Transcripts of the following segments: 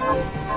Take this!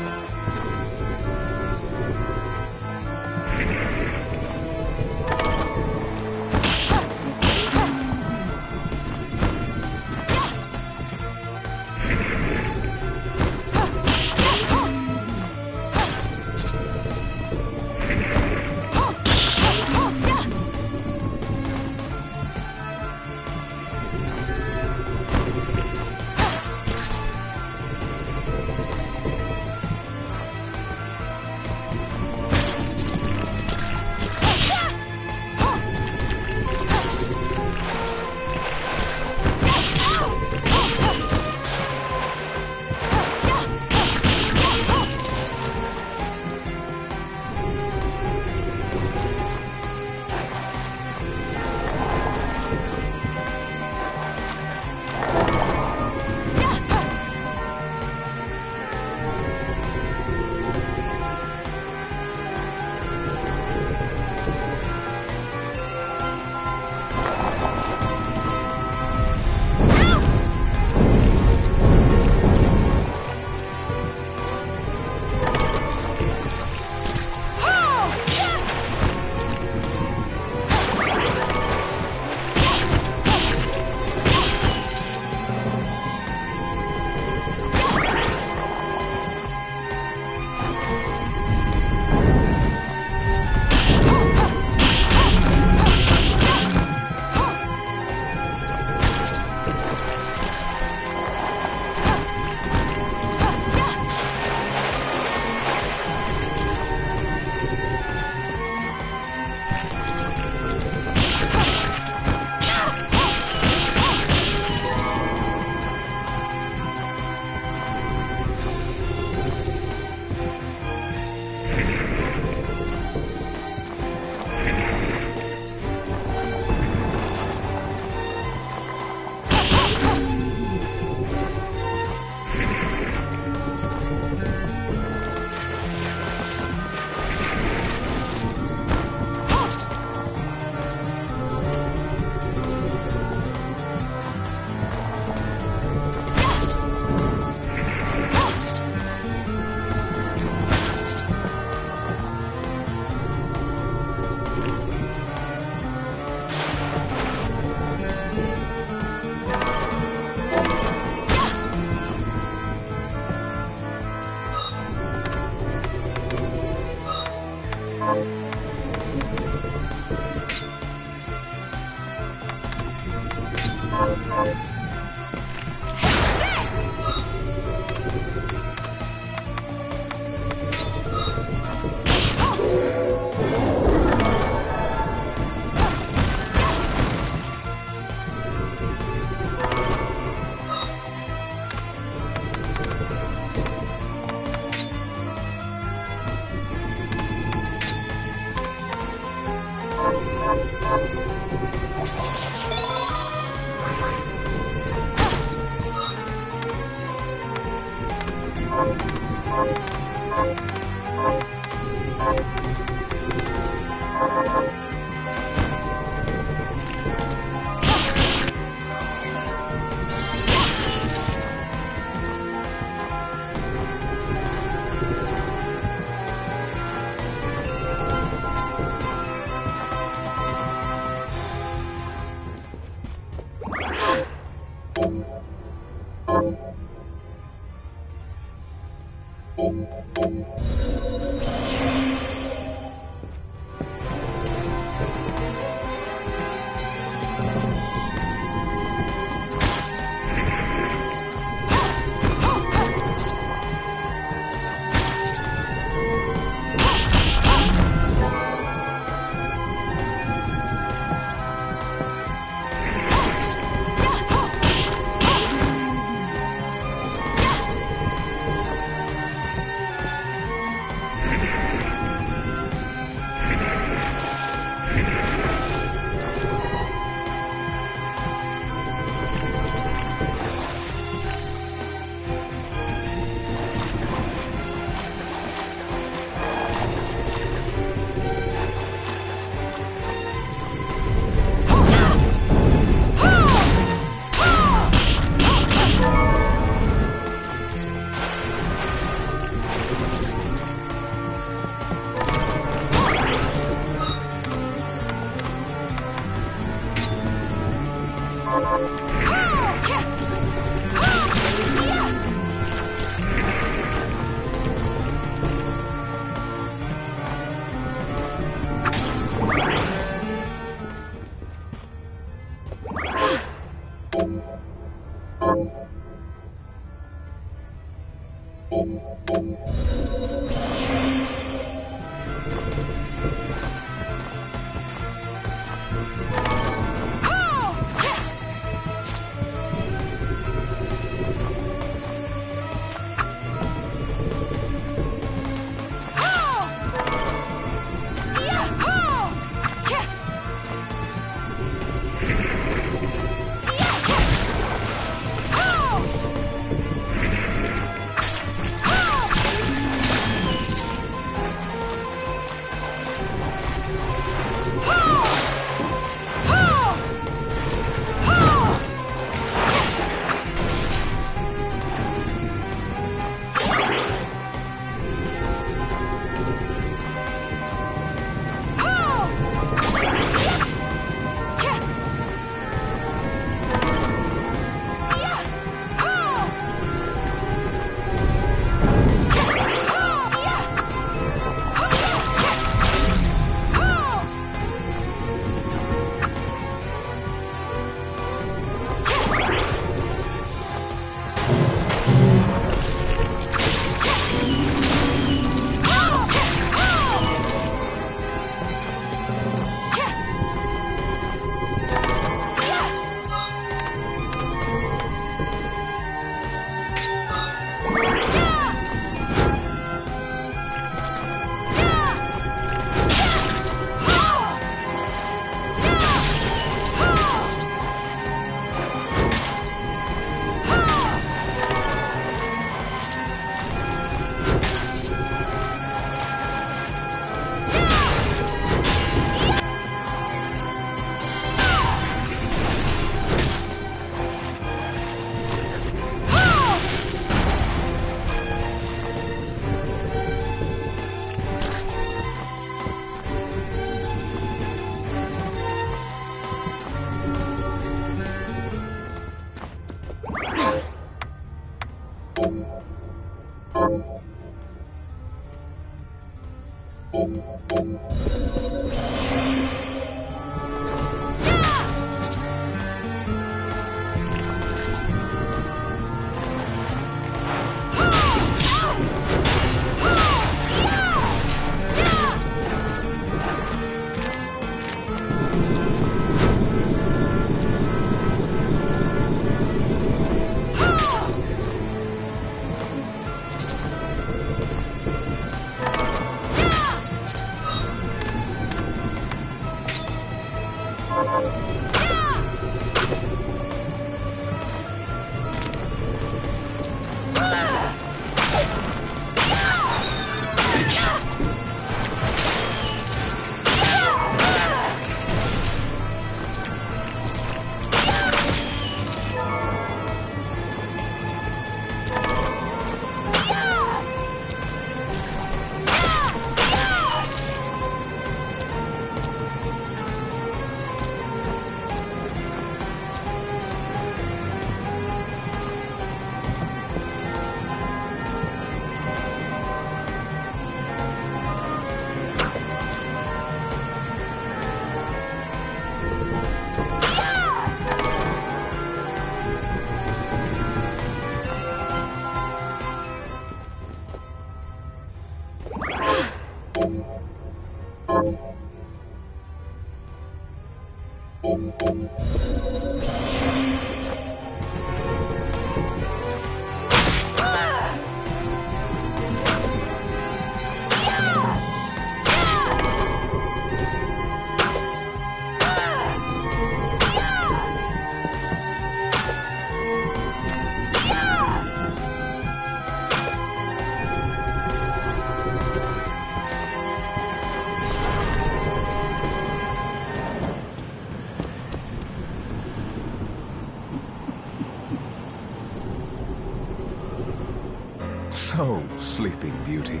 So, Sleeping Beauty,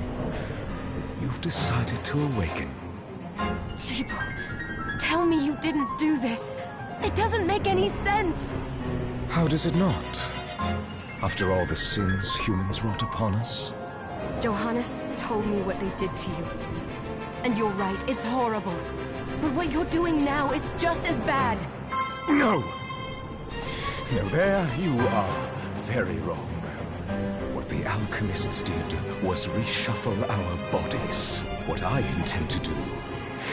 you've decided to awaken. Jeeble, tell me you didn't do this. It doesn't make any sense. How does it not? After all the sins humans wrought upon us? Johannes told me what they did to you. And you're right, it's horrible. But what you're doing now is just as bad. No! No, there you are very wrong. What the alchemists did was reshuffle our bodies. What I intend to do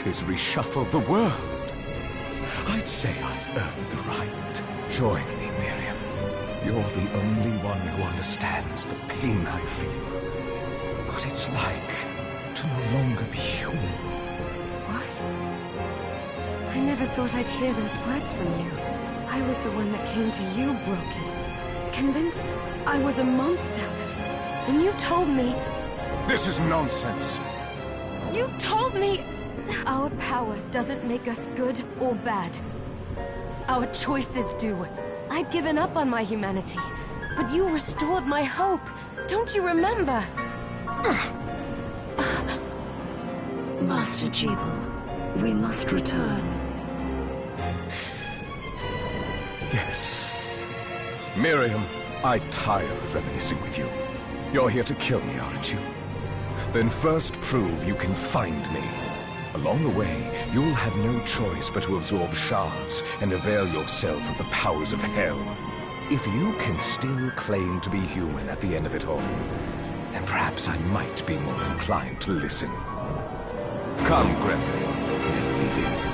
is reshuffle the world. I'd say I've earned the right. Join me, Miriam. You're the only one who understands the pain I feel. What it's like to no longer be human. What? I never thought I'd hear those words from you. I was the one that came to you broken. Convinced I was a monster. And you told me... This is nonsense. You told me... Our power doesn't make us good or bad. Our choices do. I'd given up on my humanity, but you restored my hope. Don't you remember? Master Jeeble, we must return. Yes. Miriam, I tire of reminiscing with you. You're here to kill me, aren't you? Then first prove you can find me. Along the way, you'll have no choice but to absorb shards and avail yourself of the powers of hell. If you can still claim to be human at the end of it all, then perhaps I might be more inclined to listen. Come, Gremlin. We're leaving.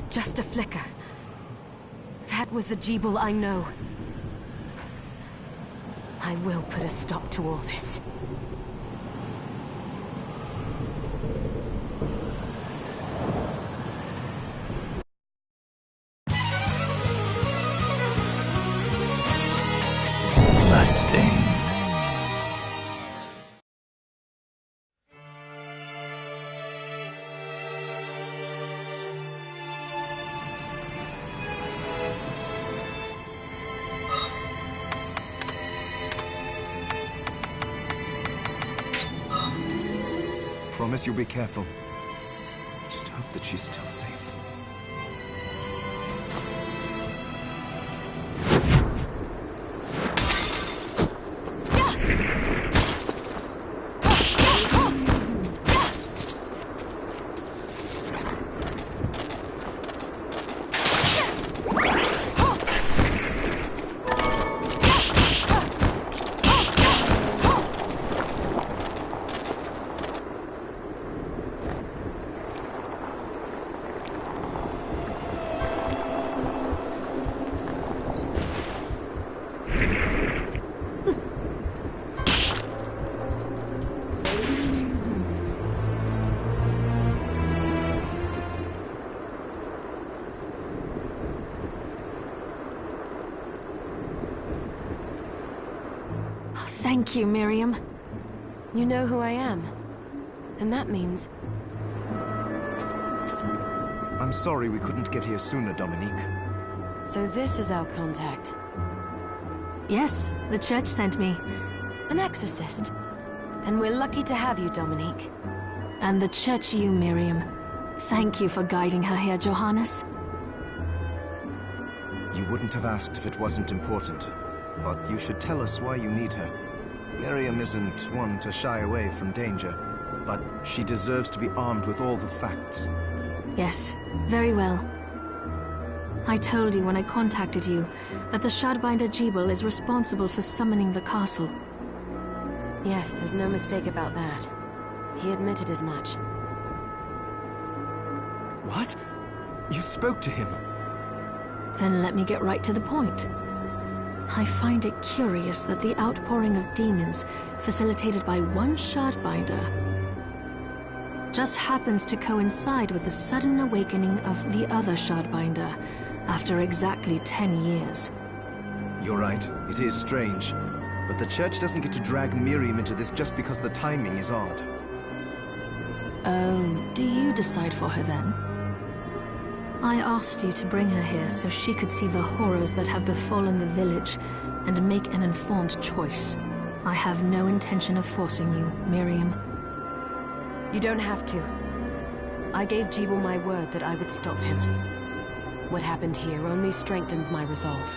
Just a flicker. That was the Jeeble I know. I will put a stop to all this. Bloodstained. Promise you'll be careful. Just hope that she's still safe. Thank you, Miriam. You know who I am. And that means... I'm sorry we couldn't get here sooner, Dominique. So this is our contact. Yes, the church sent me. An exorcist. Then we're lucky to have you, Dominique. And the church you, Miriam. Thank you for guiding her here, Johannes. You wouldn't have asked if it wasn't important. But you should tell us why you need her. Miriam isn't one to shy away from danger, but she deserves to be armed with all the facts. Yes, very well. I told you when I contacted you that the Shardbinder Jebel is responsible for summoning the castle. Yes, there's no mistake about that. He admitted as much. What? You spoke to him? Then let me get right to the point. I find it curious that the outpouring of demons, facilitated by one Shardbinder, just happens to coincide with the sudden awakening of the other Shardbinder, after exactly 10 years. You're right, it is strange. But the church doesn't get to drag Miriam into this just because the timing is odd. Oh, do you decide for her then? I asked you to bring her here so she could see the horrors that have befallen the village and make an informed choice. I have no intention of forcing you, Miriam. You don't have to. I gave Jebel my word that I would stop him. What happened here only strengthens my resolve.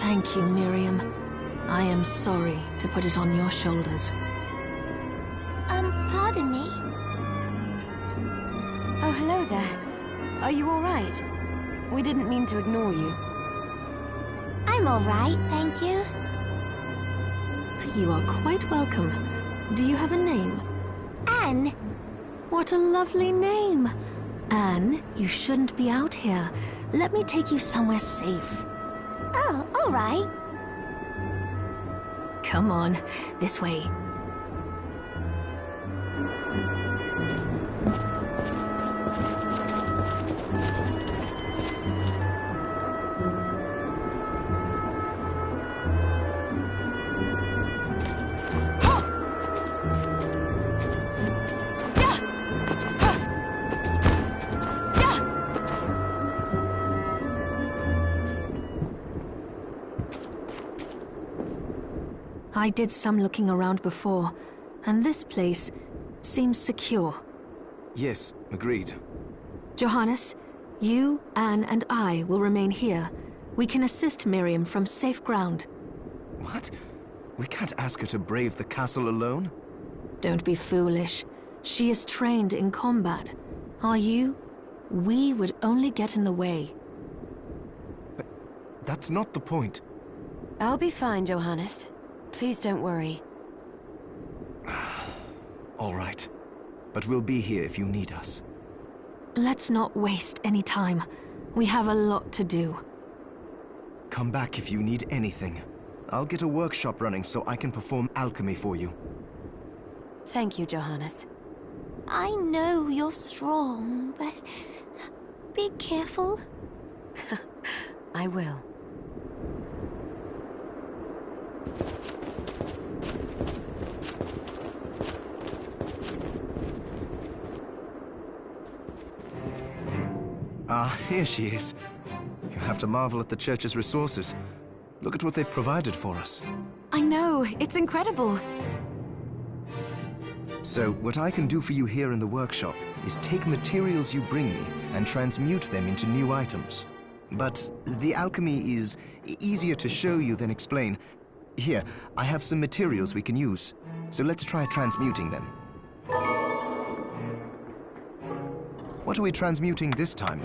Thank you, Miriam. I am sorry to put it on your shoulders. Pardon me? Oh, hello there. Are you all right? We didn't mean to ignore you. I'm all right, thank you. You are quite welcome. Do you have a name? Anne. What a lovely name! Anne, you shouldn't be out here. Let me take you somewhere safe. Oh, all right. Come on, this way. I did some looking around before, and this place seems secure. Yes, agreed. Johannes, you, Anne, and I will remain here. We can assist Miriam from safe ground. What? We can't ask her to brave the castle alone? Don't be foolish. She is trained in combat. Are you? We would only get in the way. But that's not the point. I'll be fine, Johannes. Please don't worry. All right. But we'll be here if you need us. Let's not waste any time. We have a lot to do. Come back if you need anything. I'll get a workshop running so I can perform alchemy for you. Thank you, Johannes. I know you're strong, but be careful. I will. Ah, here she is. You have to marvel at the church's resources. Look at what they've provided for us. I know, it's incredible. So, what I can do for you here in the workshop is take materials you bring me and transmute them into new items. But the alchemy is easier to show you than explain. Here, I have some materials we can use. So let's try transmuting them. What are we transmuting this time?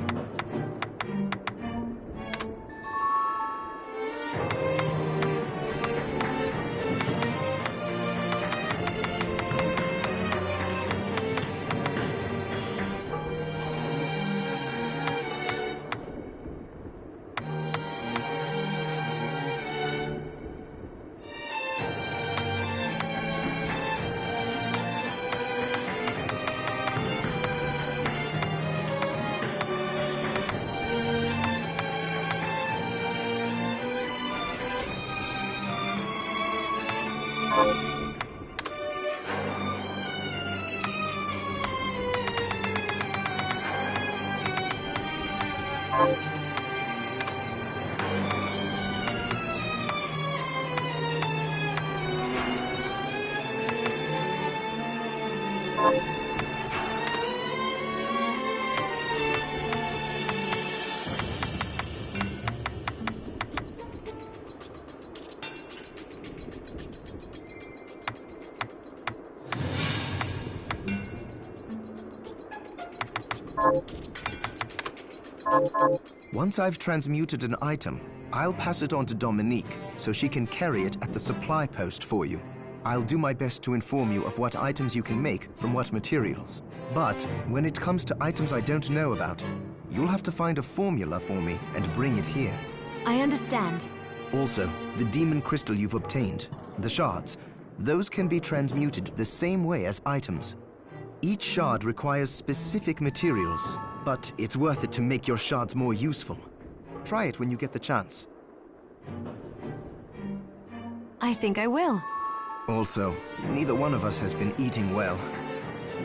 Once I've transmuted an item, I'll pass it on to Dominique so she can carry it at the supply post for you. I'll do my best to inform you of what items you can make from what materials. But when it comes to items I don't know about, you'll have to find a formula for me and bring it here. I understand. Also, the demon crystal you've obtained, the shards, those can be transmuted the same way as items. Each shard requires specific materials, but it's worth it to make your shards more useful. Try it when you get the chance. I think I will. Also, neither one of us has been eating well.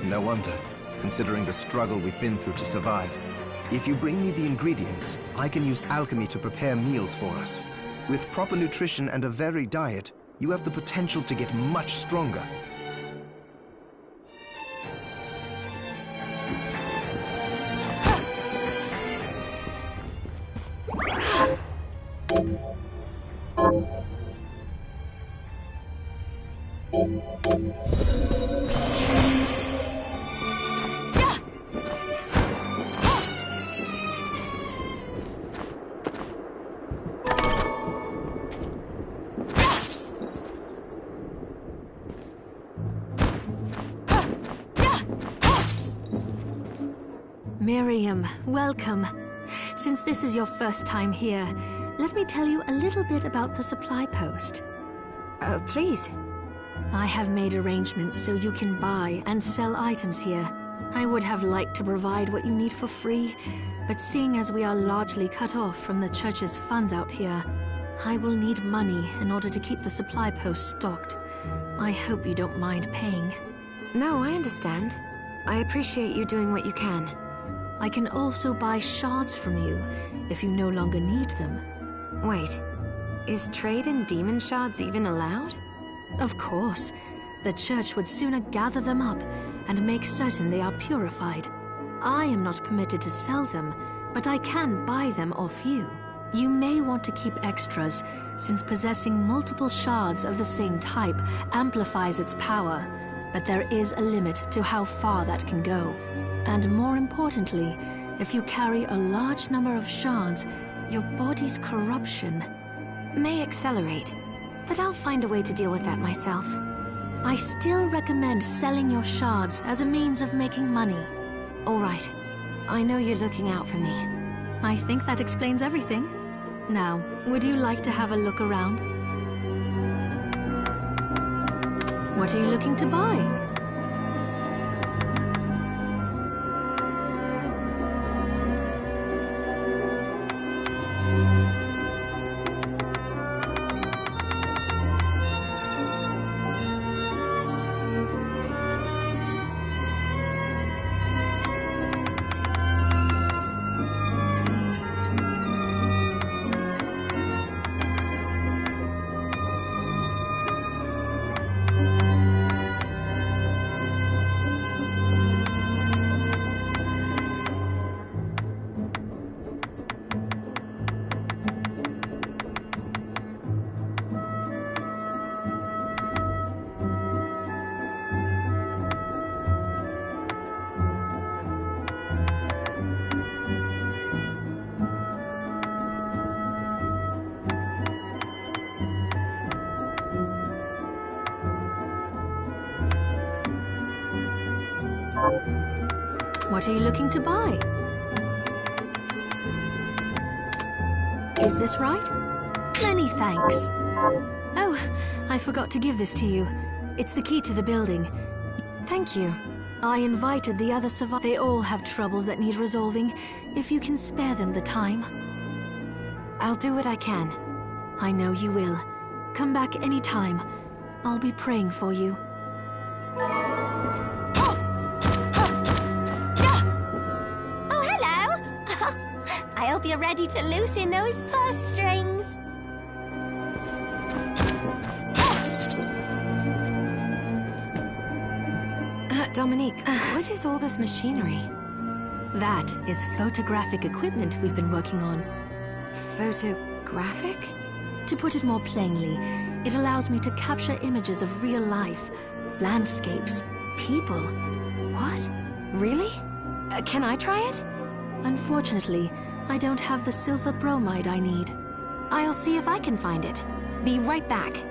No wonder, considering the struggle we've been through to survive. If you bring me the ingredients, I can use alchemy to prepare meals for us. With proper nutrition and a varied diet, you have the potential to get much stronger. Miriam, welcome. Since this is your first time here, let me tell you a little bit about the supply post. Please. I have made arrangements so you can buy and sell items here. I would have liked to provide what you need for free, but seeing as we are largely cut off from the church's funds out here, I will need money in order to keep the supply post stocked. I hope you don't mind paying. No, I understand. I appreciate you doing what you can. I can also buy shards from you if you no longer need them. Wait, is trade in demon shards even allowed? Of course. The church would sooner gather them up and make certain they are purified. I am not permitted to sell them, but I can buy them off you. You may want to keep extras, since possessing multiple shards of the same type amplifies its power, but there is a limit to how far that can go. And more importantly, if you carry a large number of shards, your body's corruption may accelerate, but I'll find a way to deal with that myself. I still recommend selling your shards as a means of making money. All right. I know you're looking out for me. I think that explains everything. Now, would you like to have a look around? What are you looking to buy? What are you looking to buy? Is this right? Many thanks. Oh, I forgot to give this to you. It's the key to the building. Thank you. I invited the other survivors. They all have troubles that need resolving, if you can spare them the time. I'll do what I can. I know you will. Come back any time. I'll be praying for you. I hope you're ready to loosen those purse strings. Dominique, what is all this machinery? That is photographic equipment we've been working on. Photographic? To put it more plainly, it allows me to capture images of real life, landscapes, people. What? Really? Can I try it? Unfortunately, I don't have the silver bromide I need. I'll see if I can find it. Be right back.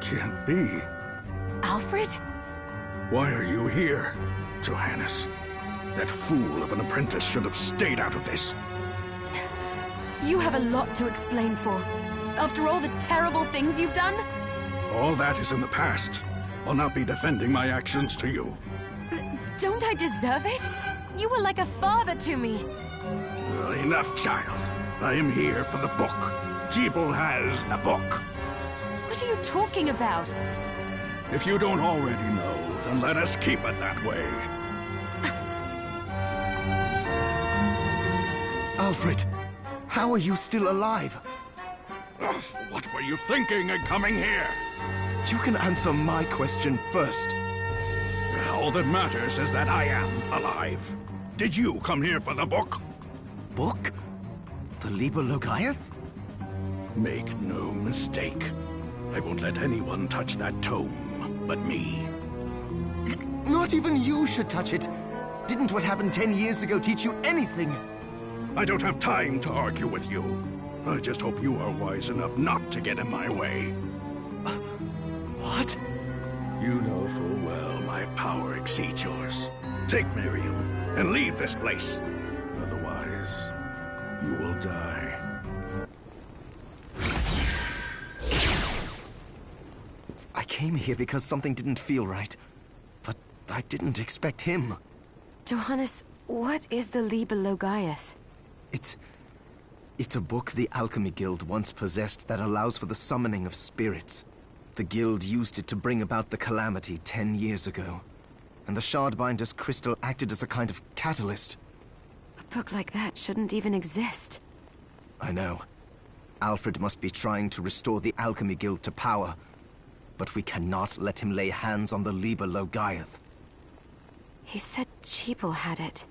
Can't be. Alfred? Why are you here, Johannes? That fool of an apprentice should have stayed out of this. You have a lot to explain for. After all the terrible things you've done? All that is in the past. I'll not be defending my actions to you. Don't I deserve it? You were like a father to me. Enough, child. I am here for the book. Jeeble has the book. What are you talking about? If you don't already know, then let us keep it that way. Alfred, how are you still alive? Ugh, what were you thinking in coming here? You can answer my question first. All that matters is that I am alive. Did you come here for the book? Book? The Liber Logaeth? Make no mistake. I won't let anyone touch that tome but me. Not even you should touch it. Didn't what happened 10 years ago teach you anything? I don't have time to argue with you. I just hope you are wise enough not to get in my way. What? You know full well my power exceeds yours. Take Miriam and leave this place. Otherwise, you will die. I came here because something didn't feel right. But I didn't expect him. Johannes, what is the Liber Logaeth? It's a book the Alchemy Guild once possessed that allows for the summoning of spirits. The Guild used it to bring about the calamity 10 years ago. And the Shardbinder's crystal acted as a kind of catalyst. A book like that shouldn't even exist. I know. Alfred must be trying to restore the Alchemy Guild to power. But we cannot let him lay hands on the Liber Logaeth. He said Jeeble had it.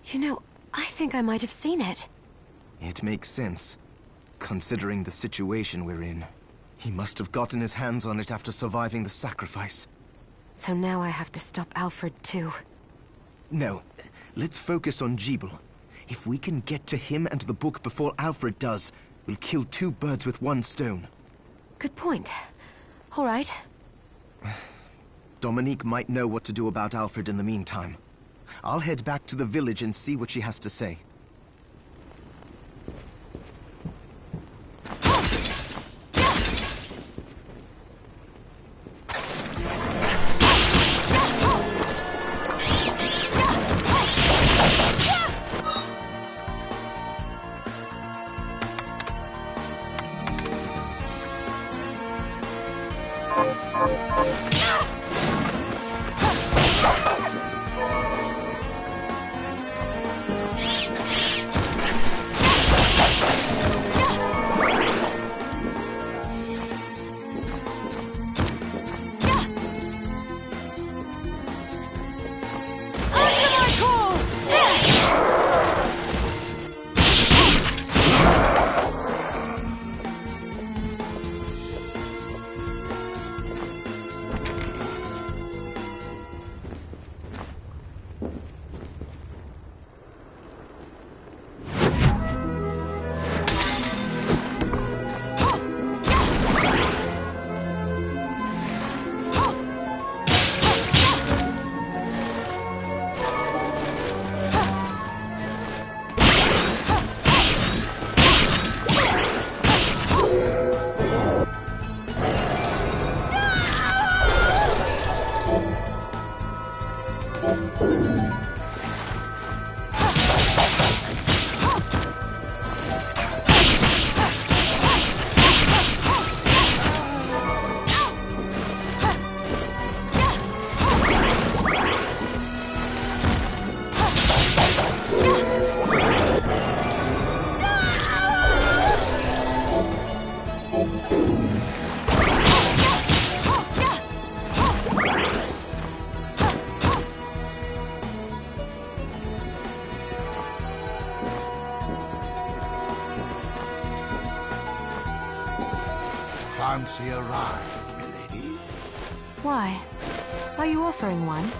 You know, I think I might have seen it. It makes sense, considering the situation we're in. He must have gotten his hands on it after surviving the sacrifice. So now I have to stop Alfred too. No, Let's focus on Jeeble. If we can get to him and the book before Alfred does, we'll kill two birds with one stone. Good point. All right. Dominique might know what to do about Alfred in the meantime. I'll head back to the village and see what she has to say. Fancy a ride, milady? Why? Are you offering one?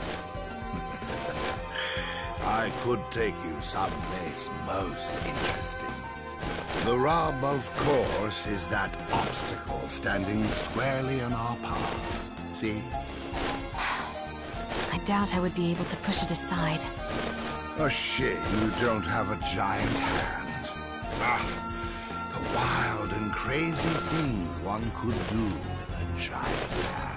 I could take you someplace most interesting. The rub, of course, is that obstacle standing squarely in our path. See? I doubt I would be able to push it aside. A shame you don't have a giant hand. Ah, the wild and crazy things one could do with a giant hand.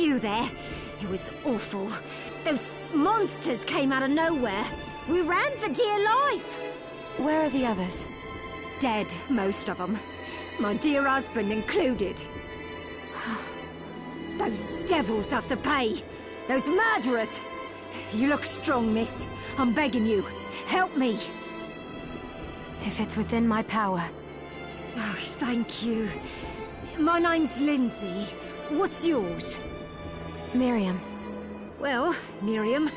You there? It was awful. Those monsters came out of nowhere. We ran for dear life. Where are the others? Dead, most of them. My dear husband included. Those devils have to pay. Those murderers. You look strong, miss. I'm begging you. Help me. If it's within my power. Oh, thank you. My name's Lindsay. What's yours? Miriam. Well, Miriam,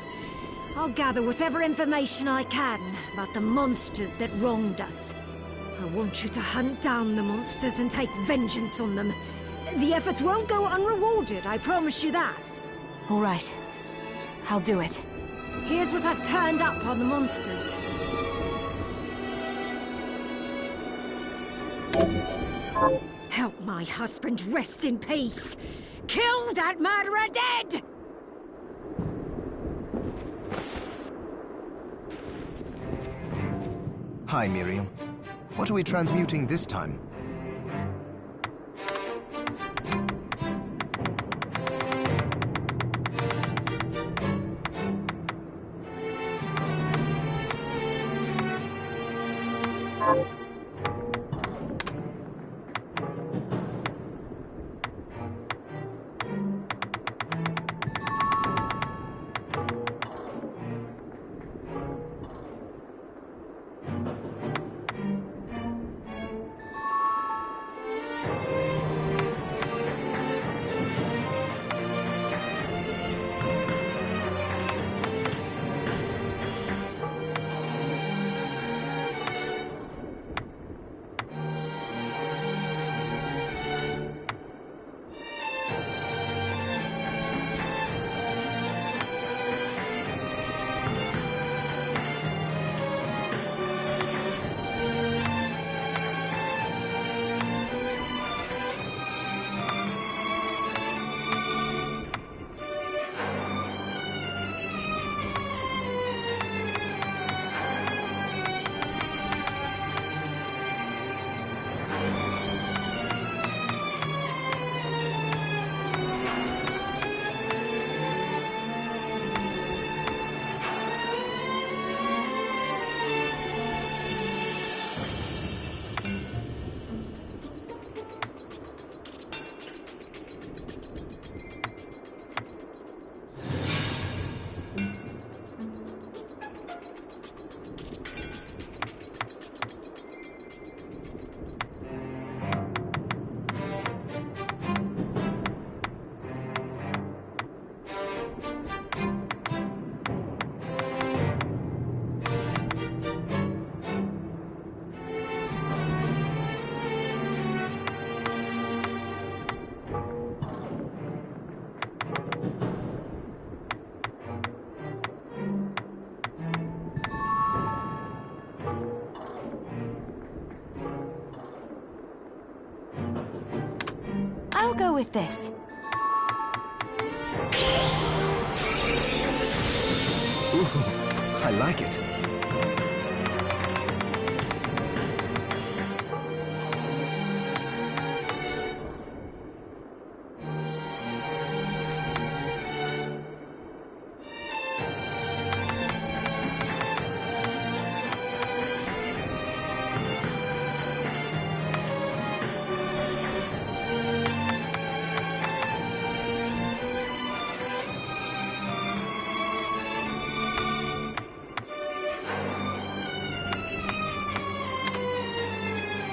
I'll gather whatever information I can about the monsters that wronged us. I want you to hunt down the monsters and take vengeance on them. The efforts won't go unrewarded, I promise you that. All right. I'll do it. Here's what I've turned up on the monsters. Help my husband rest in peace. Kill that murderer dead! Hi, Miriam. What are we transmuting this time? with this. Ooh, I like it.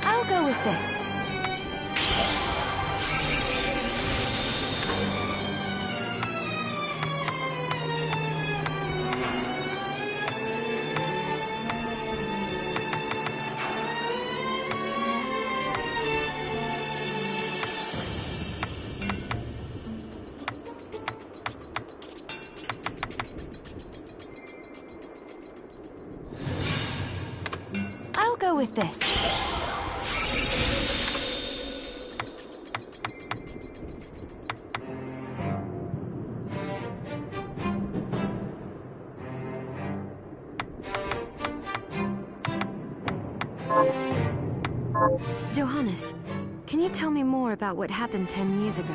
I'll go with this. I'll go with this. Johannes, can you tell me more about what happened 10 years ago?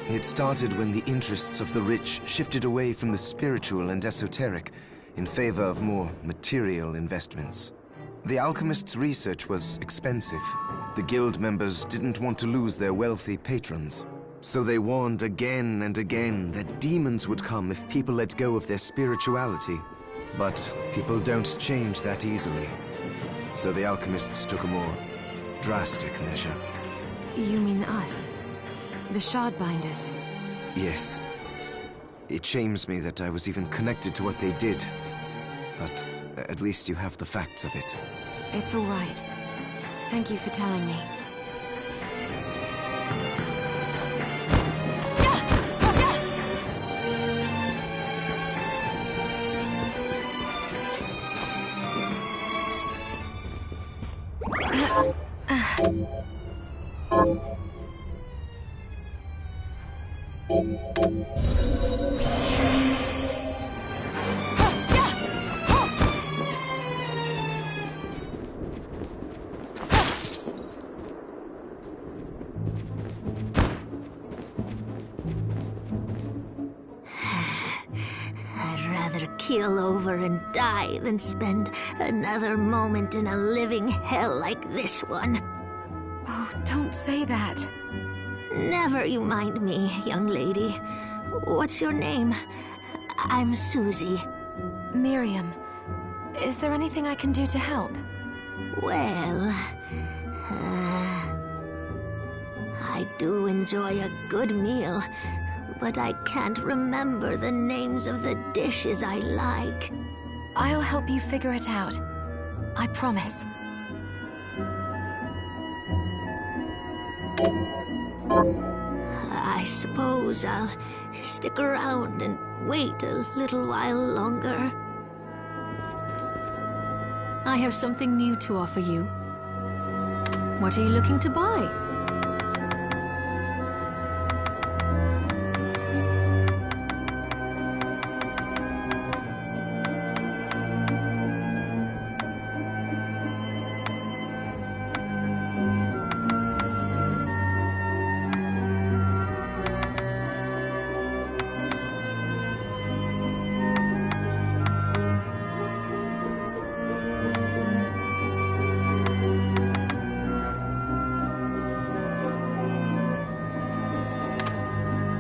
It started when the interests of the rich shifted away from the spiritual and esoteric in favor of more material investments. The alchemists' research was expensive. The guild members didn't want to lose their wealthy patrons. So they warned again and again that demons would come if people let go of their spirituality. But people don't change that easily. So the alchemists took a more drastic measure. You mean us? The Shardbinders? Yes. It shames me that I was even connected to what they did. But at least you have the facts of it. It's all right. Thank you for telling me. I'd rather keel over and die than spend another moment in a living hell like this one. Oh, don't say that. Never you mind me, young lady. What's your name? I'm Susie. Miriam, is there anything I can do to help? Well, I do enjoy a good meal, but I can't remember the names of the dishes I like. I'll help you figure it out. I promise. I suppose I'll stick around and wait a little while longer. I have something new to offer you. What are you looking to buy?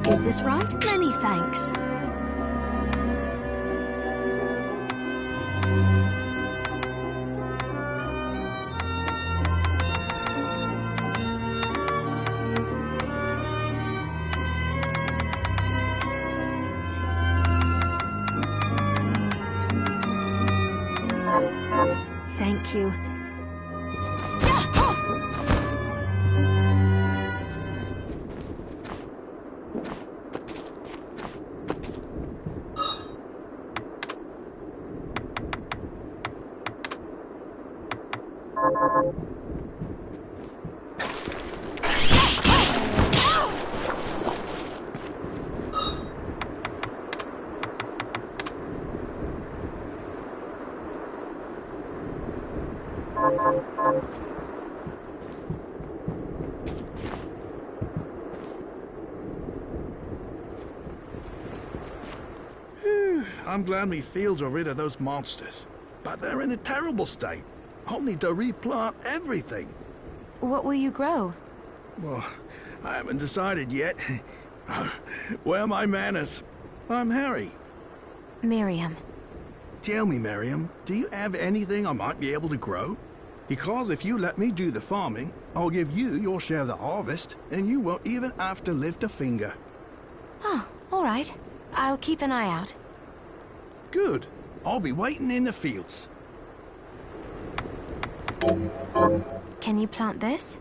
Is this right? Many thanks. Thank you. I'm glad me fields are rid of those monsters. But they're in a terrible state. I'll need to replant everything. What will you grow? Well, I haven't decided yet. Where are my manners? I'm Harry. Miriam. Tell me, Miriam, do you have anything I might be able to grow? Because if you let me do the farming, I'll give you your share of the harvest, and you won't even have to lift a finger. Oh, all right. I'll keep an eye out. Good. I'll be waiting in the fields. Can you plant this?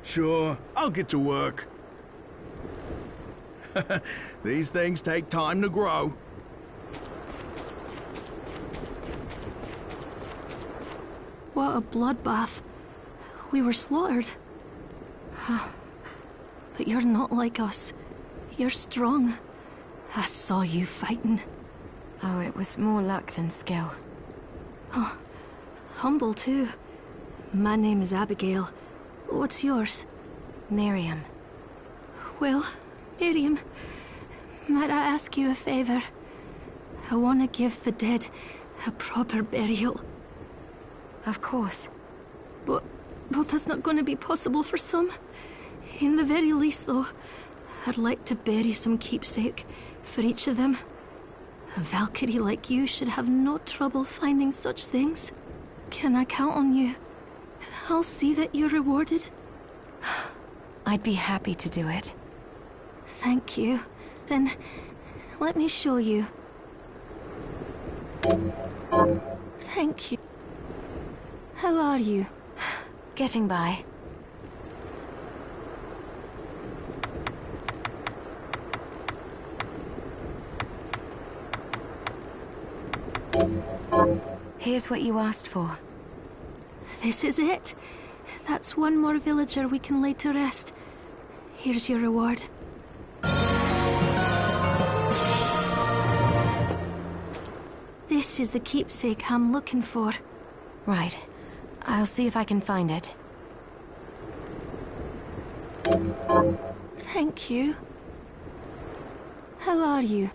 Sure, I'll get to work. These things take time to grow. What a bloodbath. We were slaughtered. But you're not like us. You're strong. I saw you fighting. Oh, it was more luck than skill. Oh, humble too. My name is Abigail. What's yours? Miriam. Well, Miriam, might I ask you a favor? I want to give the dead a proper burial. Of course. But that's not going to be possible for some. In the very least, though, I'd like to bury some keepsake for each of them. A Valkyrie like you should have no trouble finding such things. Can I count on you? I'll see that you're rewarded. I'd be happy to do it. Thank you. Then, let me show you. Thank you. How are you? Getting by. Here's what you asked for. This is it. That's one more villager we can lay to rest. Here's your reward. This is the keepsake I'm looking for. Right. I'll see if I can find it. Thank you. How are you?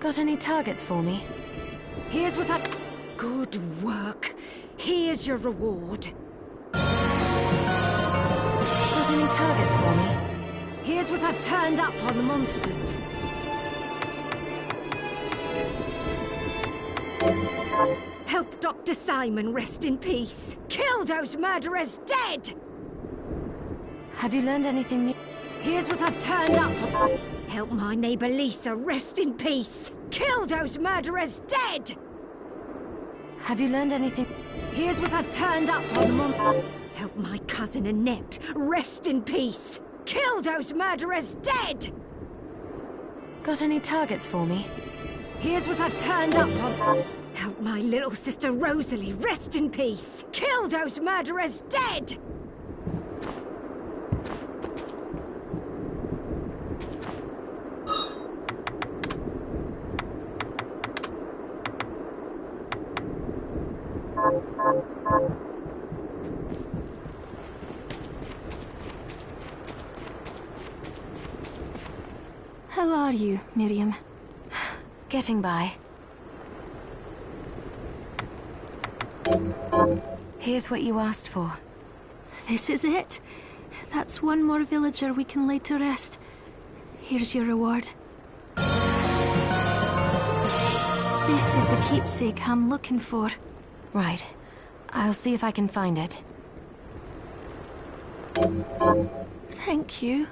Got any targets for me? Here's what I... Good work. Here's your reward. Got any targets for me? Here's what I've turned up on the monsters. Help Dr. Simon rest in peace. Kill those murderers dead! Have you learned anything new? Here's what I've turned up on. Help my neighbor Lisa rest in peace. Kill those murderers dead! Have you learned anything? Here's what I've turned up on the mon... Help my cousin Annette rest in peace. Kill those murderers dead! Got any targets for me? Here's what I've turned up on. Help my little sister Rosalie rest in peace. Kill those murderers dead! How are you, Miriam? Getting by. Here's what you asked for. This is it. That's one more villager we can lay to rest. Here's your reward. This is the keepsake I'm looking for. Right. I'll see if I can find it. Thank you.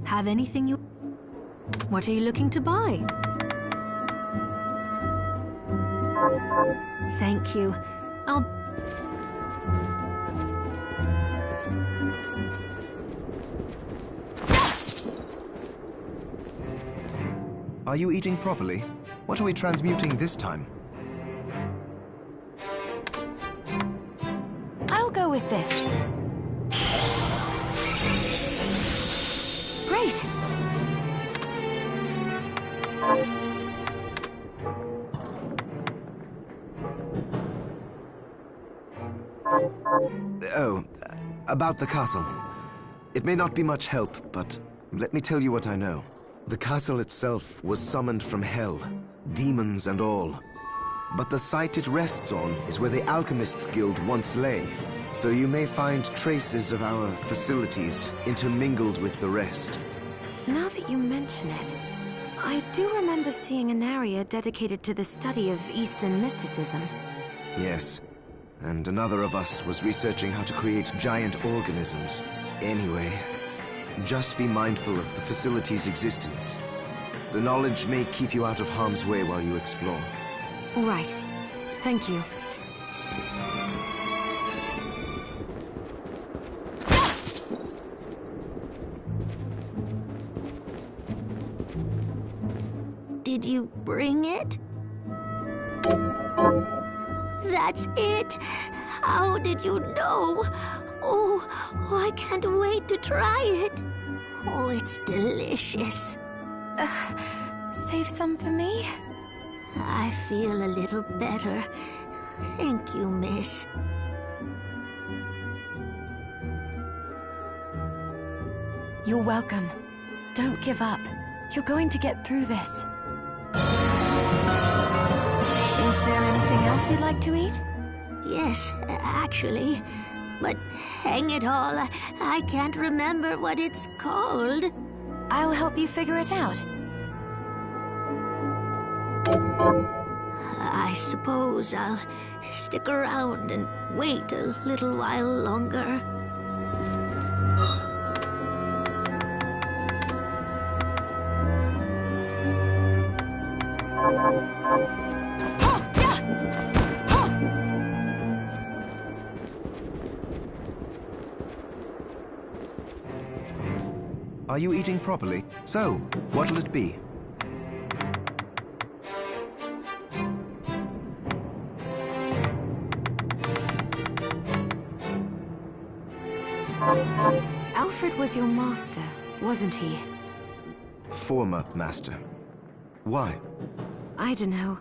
Have anything you... What are you looking to buy? Thank you. I'll... Are you eating properly? What are we transmuting this time? I'll go with this. Great! Oh, about the castle. It may not be much help, but let me tell you what I know. The castle itself was summoned from hell, demons and all. But the site it rests on is where the Alchemists Guild once lay. So you may find traces of our facilities intermingled with the rest. Now that you mention it, I do remember seeing an area dedicated to the study of Eastern mysticism. Yes, and another of us was researching how to create giant organisms. Anyway, just be mindful of the facility's existence. The knowledge may keep you out of harm's way while you explore. All right. Thank you. Did you bring it? That's it! How did you know? Oh, I can't wait to try it. Oh, it's delicious. Save some for me? I feel a little better. Thank you, miss. You're welcome. Don't give up. You're going to get through this. Is there anything else you'd like to eat? Yes, actually. But hang it all, I can't remember what it's called. I'll help you figure it out. I suppose I'll stick around and wait a little while longer. Are you eating properly? So, what'll it be? Alfred was your master, wasn't he? Former master. Why? I don't know.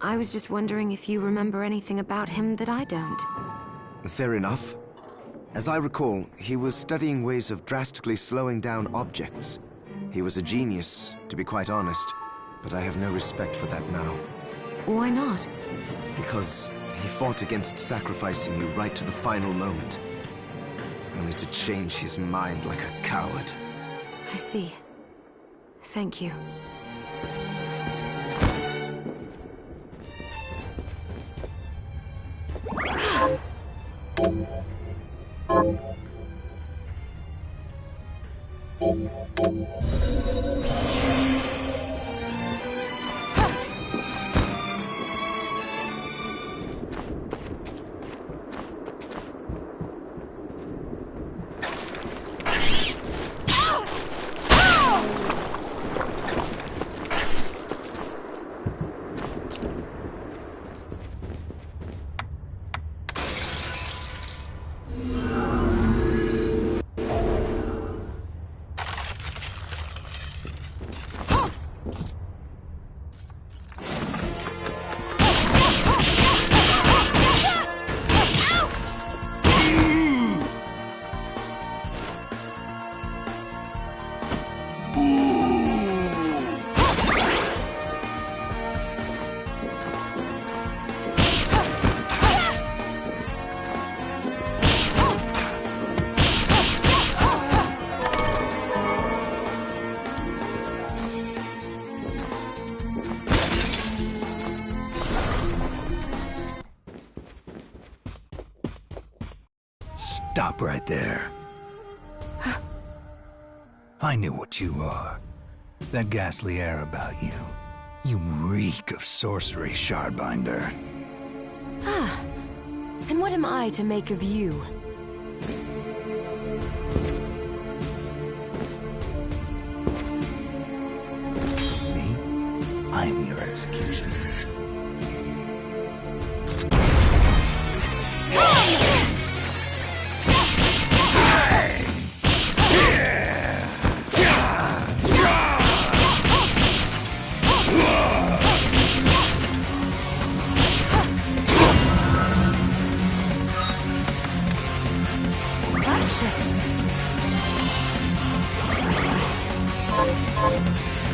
I was just wondering if you remember anything about him that I don't. Fair enough. As I recall, he was studying ways of drastically slowing down objects. He was a genius, to be quite honest, but I have no respect for that now. Why not? Because he fought against sacrificing you right to the final moment. Only to change his mind like a coward. I see. Thank you. Stop right there. I knew what you are. That ghastly air about you. You reek of sorcery, Shardbinder. Ah, and what am I to make of you? Me? I am your executioner.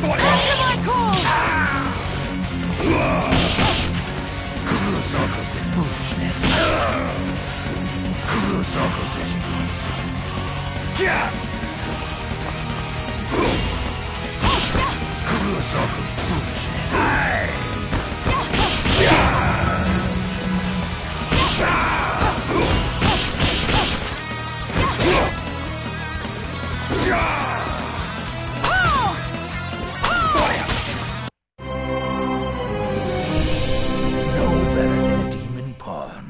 Answer my call! Kurosoko said foolishness. Kurosoko says Kurosoko's foolishness. No better than a demon pawn.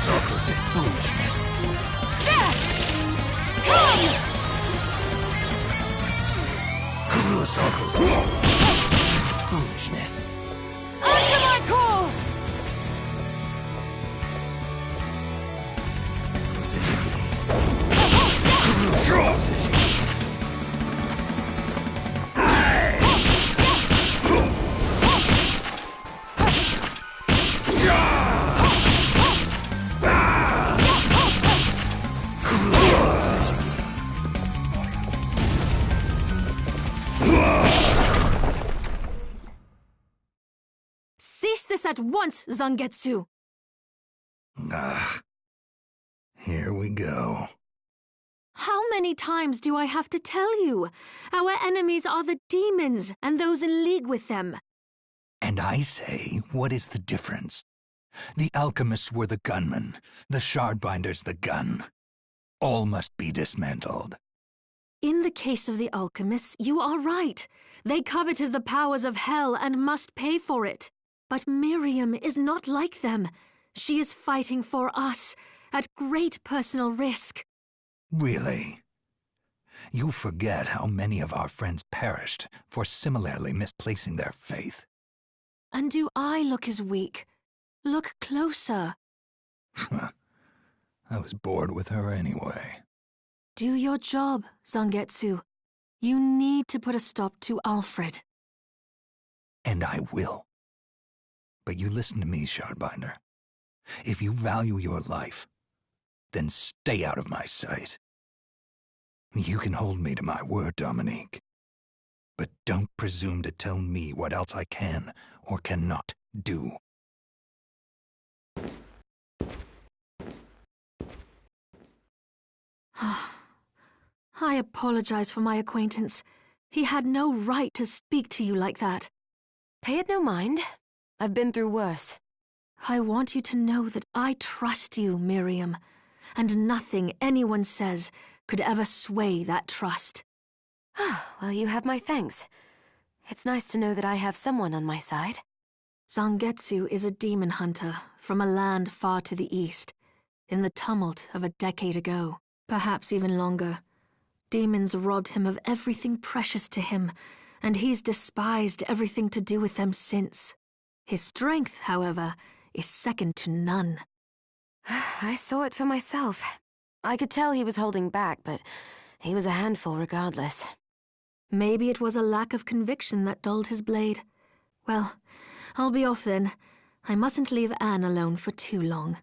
Kurosokos foolishness. Kurosokos foolishness. Answer my call! Cease this at once, Zangetsu! Ah, here we go. How many times do I have to tell you? Our enemies are the demons and those in league with them. And I say, what is the difference? The alchemists were the gunmen, the shardbinders the gun. All must be dismantled. In the case of the alchemists, you are right. They coveted the powers of hell and must pay for it. But Miriam is not like them. She is fighting for us, at great personal risk. Really? You forget how many of our friends perished for similarly misplacing their faith. And do I look as weak? Look closer. I was bored with her anyway. Do your job, Zangetsu. You need to put a stop to Alfred. And I will. But you listen to me, Shardbinder. If you value your life, then stay out of my sight. You can hold me to my word, Dominique. But don't presume to tell me what else I can or cannot do. I apologize for my acquaintance. He had no right to speak to you like that. Pay it no mind. I've been through worse. I want you to know that I trust you, Miriam, and nothing anyone says could ever sway that trust. Well, you have my thanks. It's nice to know that I have someone on my side. Zangetsu is a demon hunter from a land far to the east, in the tumult of a decade ago, perhaps even longer. Demons robbed him of everything precious to him, and he's despised everything to do with them since. His strength, however, is second to none. I saw it for myself. I could tell he was holding back, but he was a handful regardless. Maybe it was a lack of conviction that dulled his blade. Well, I'll be off then. I mustn't leave Anne alone for too long.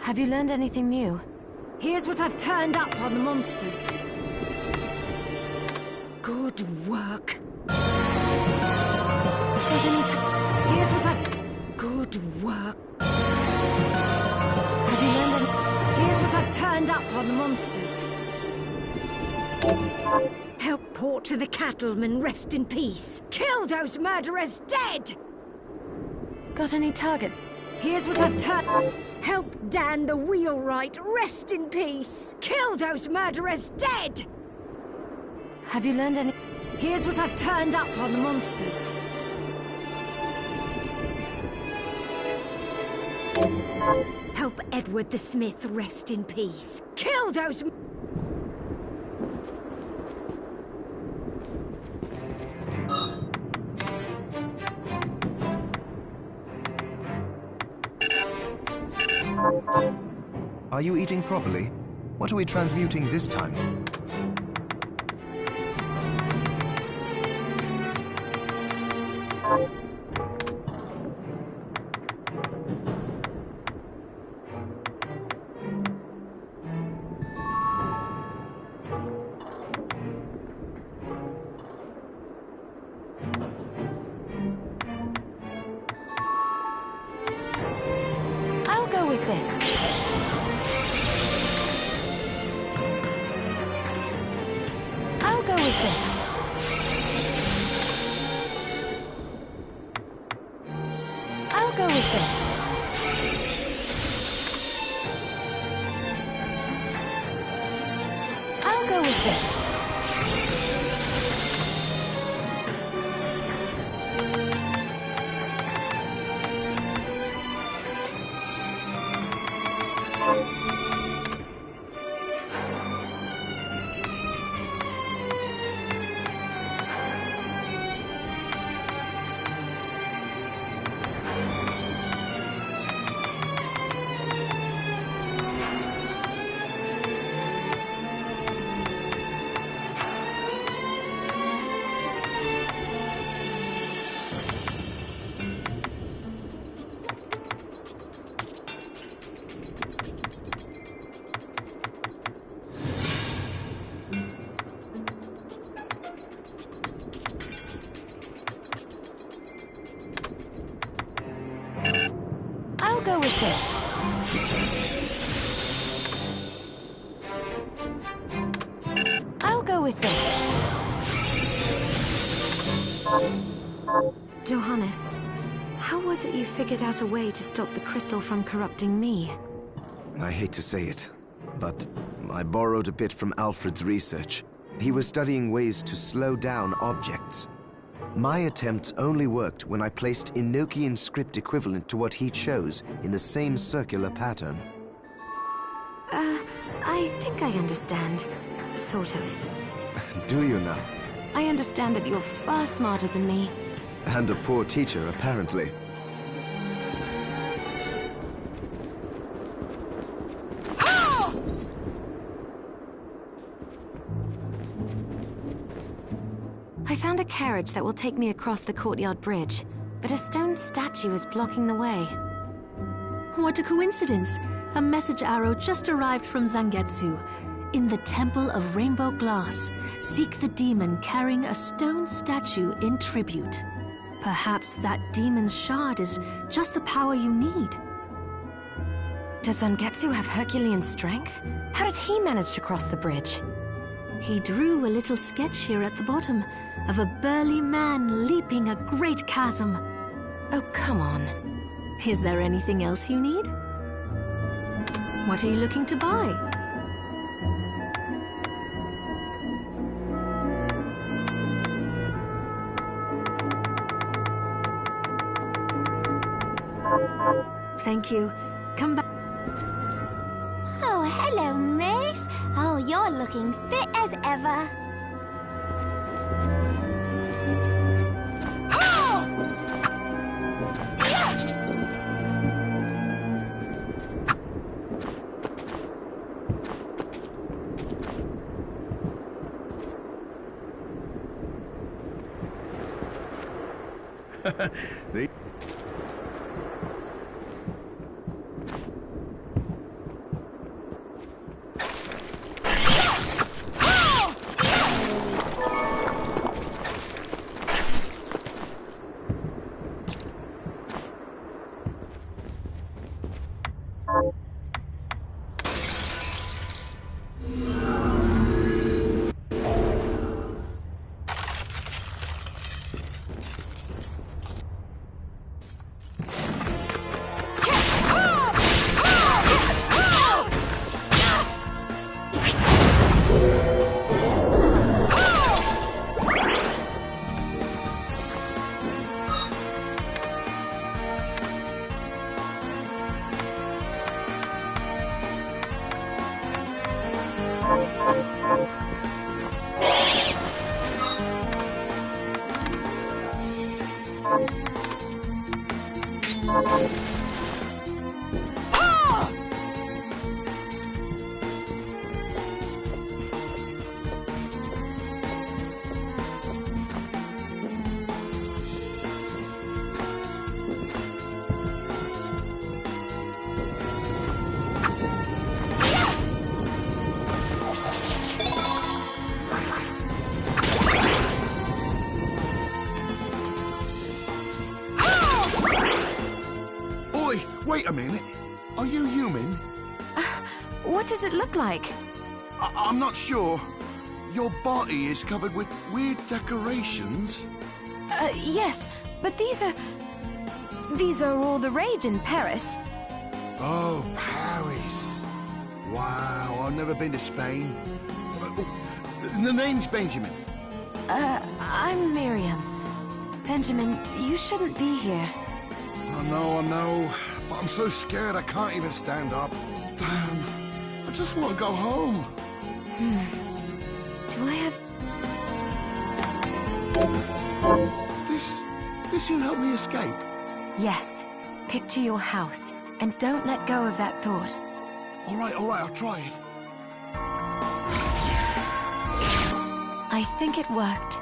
Have you learned anything new? Here's what I've turned up on the monsters. Good work. Here's what I've... Good work. Have you learned any... Here's what I've turned up on the monsters. Help port to the cattlemen rest in peace. Kill those murderers dead! Got any targets? Here's what I've turned... Help Dan the wheelwright rest in peace. Kill those murderers dead! Have you learned any... Here's what I've turned up on the monsters. Help Edward the Smith rest in peace. Kill those... Are you eating properly? What are we transmuting this time? I'll go with this. I'll go with this. I'll go with this. I'll go with this. I'll go with this. I'll go with this. Johannes, how was it you figured out a way to stop the crystal from corrupting me? I hate to say it, but I borrowed a bit from Alfred's research. He was studying ways to slow down objects. My attempts only worked when I placed Enochian script equivalent to what he chose in the same circular pattern. I think I understand. Sort of. Do you now? I understand that you're far smarter than me. And a poor teacher, apparently. I found a carriage that will take me across the courtyard bridge, but a stone statue is blocking the way. What a coincidence! A message arrow just arrived from Zangetsu. In the Temple of Rainbow Glass, seek the demon carrying a stone statue in tribute. Perhaps that demon's shard is just the power you need. Does Zangetsu have Herculean strength? How did he manage to cross the bridge? He drew a little sketch here at the bottom of a burly man leaping a great chasm. Oh, come on. Is there anything else you need? What are you looking to buy? Thank you. Come back. Oh, hello, miss. Oh, you're looking fit as ever. minute. Are you human? What does it look like? I'm not sure. Your body is covered with weird decorations. Yes, but these are all the rage in Paris. Oh, Paris. Wow, I've never been to Spain. The name's Benjamin. I'm Miriam. Benjamin, you shouldn't be here. I know. But I'm so scared I can't even stand up. Damn. I just want to go home. Do I have... This will help me escape. Yes. Picture your house, and don't let go of that thought. All right, I'll try it. I think it worked.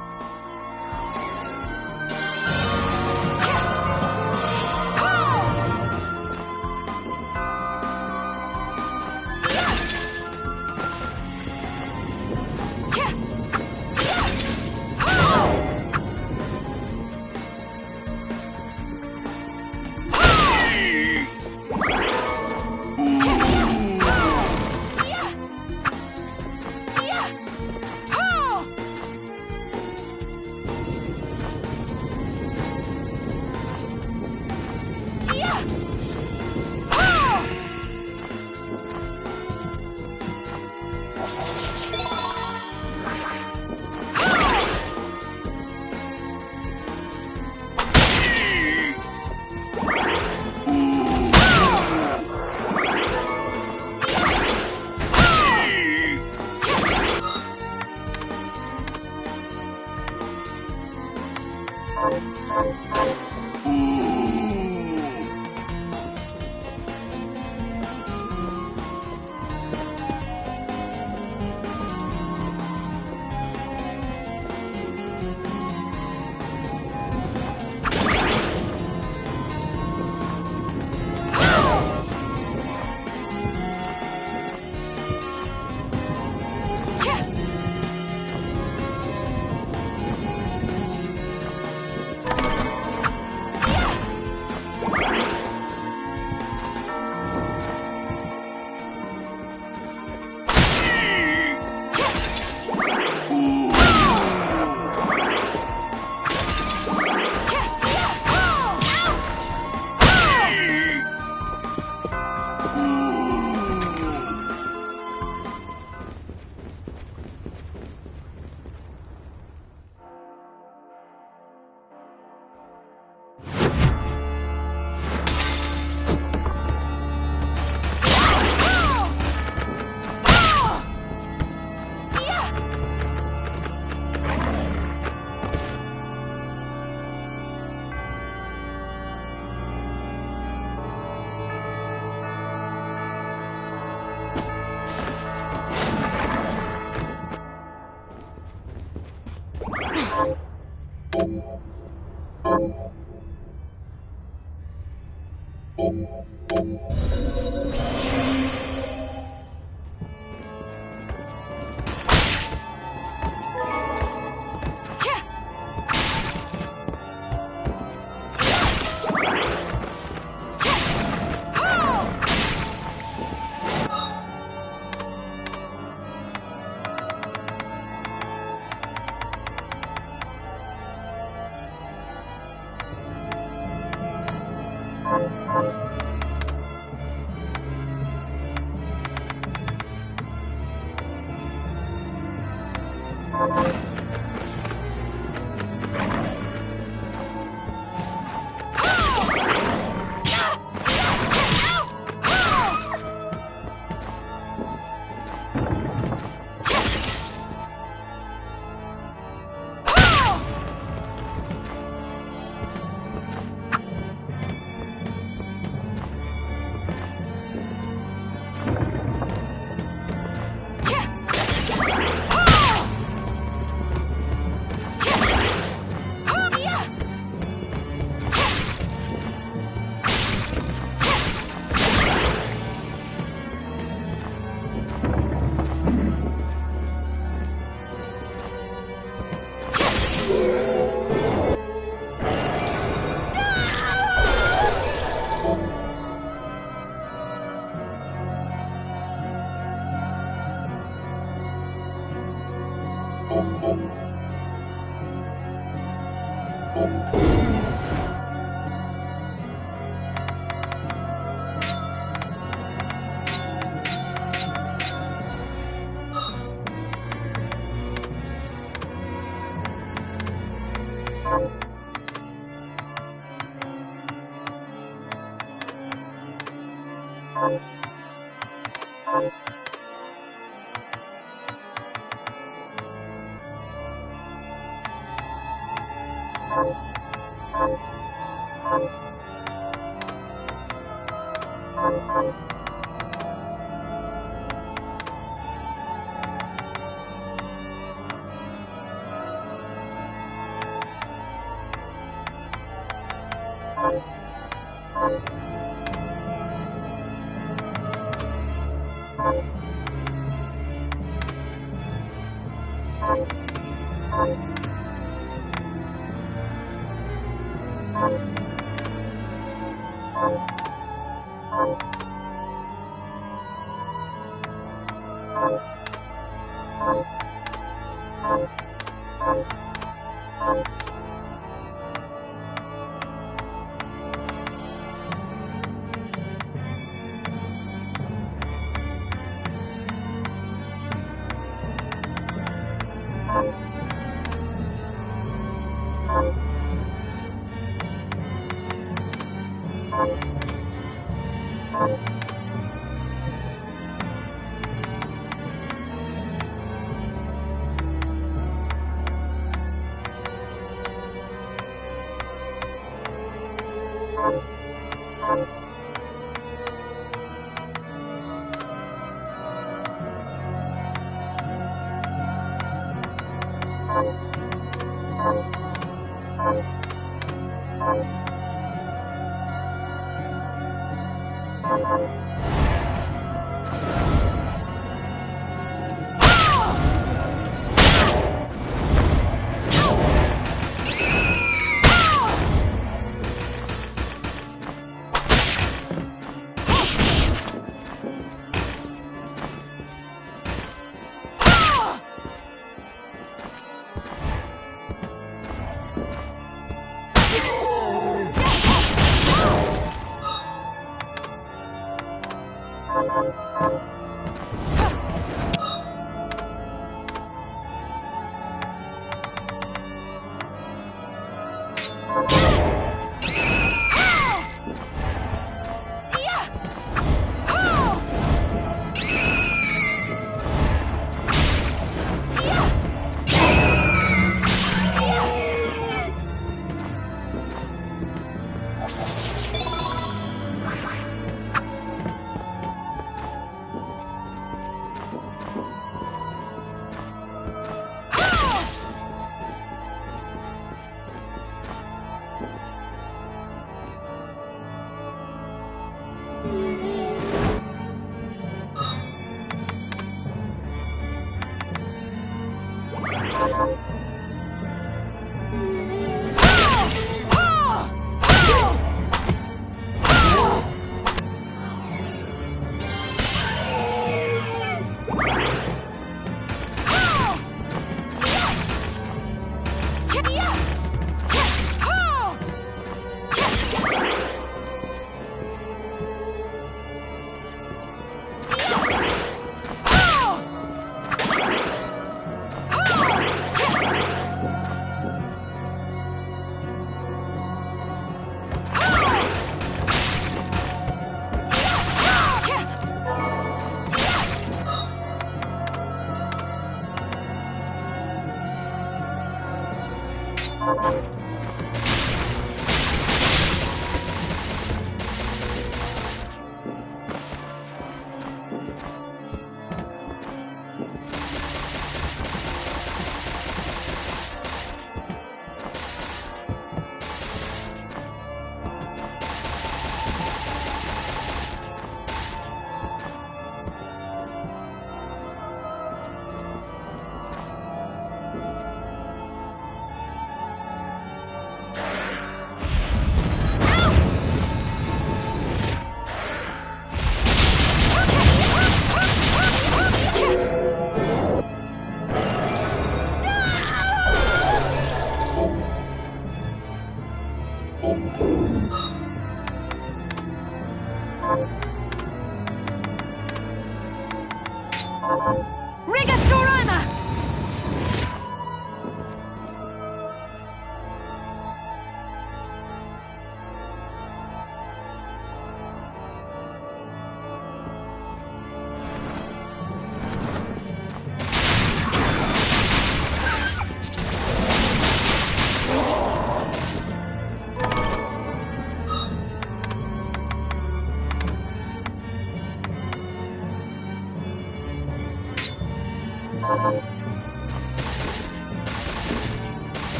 Rigastorama!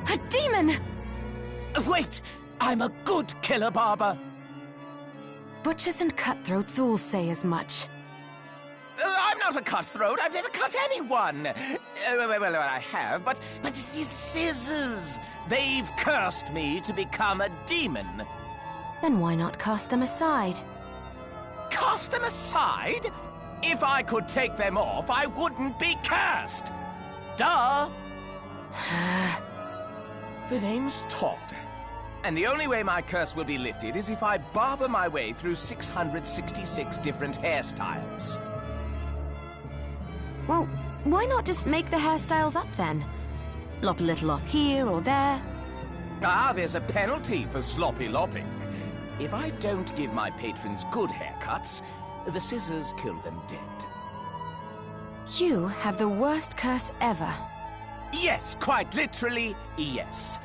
A demon! Wait! I'm a good killer, Barber! Butchers and cutthroats all say as much. I'm not a cutthroat. I've never cut anyone. Well, I have, but it's these scissors. They've cursed me to become a demon. Then why not cast them aside? Cast them aside? If I could take them off, I wouldn't be cursed. Duh. The name's Todd. And the only way my curse will be lifted is if I barber my way through 666 different hairstyles. Well, why not just make the hairstyles up then? Lop a little off here or there. Ah, there's a penalty for sloppy lopping. If I don't give my patrons good haircuts, the scissors kill them dead. You have the worst curse ever. Yes, quite literally, yes.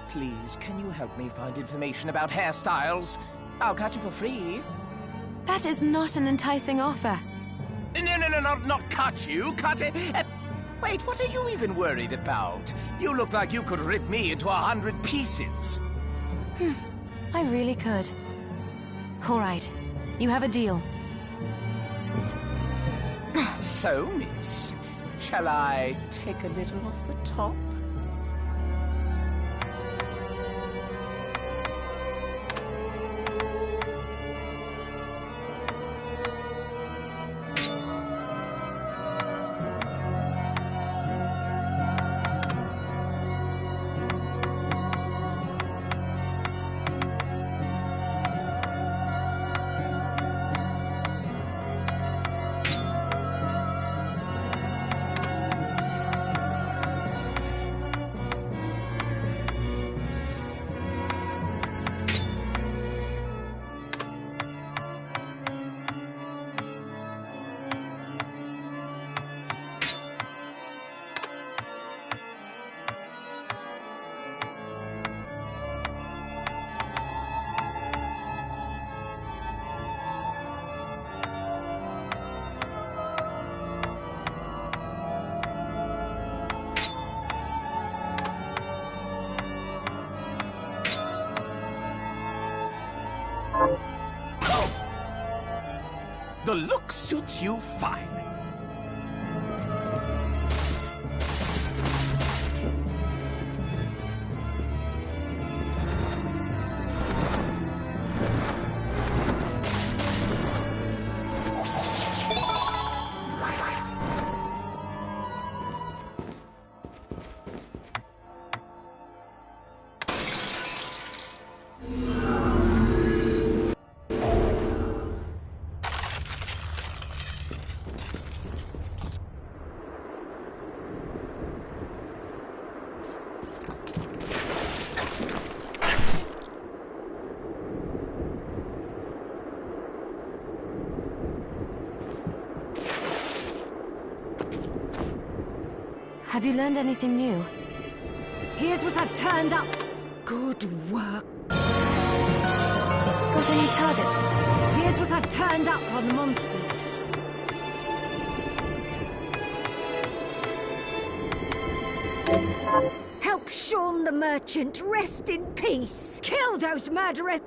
Please, can you help me find information about hairstyles? I'll cut you for free. That is not an enticing offer. No, not cut you, cut it. Wait, what are you even worried about? You look like you could rip me into 100 pieces. I really could. All right, you have a deal. So, miss, shall I take a little off the top? The look suits you fine. Have you learned anything new? Here's what I've turned up. Good work. Got any targets? Here's what I've turned up on the monsters. Help Sean the merchant rest in peace. Kill those murderers.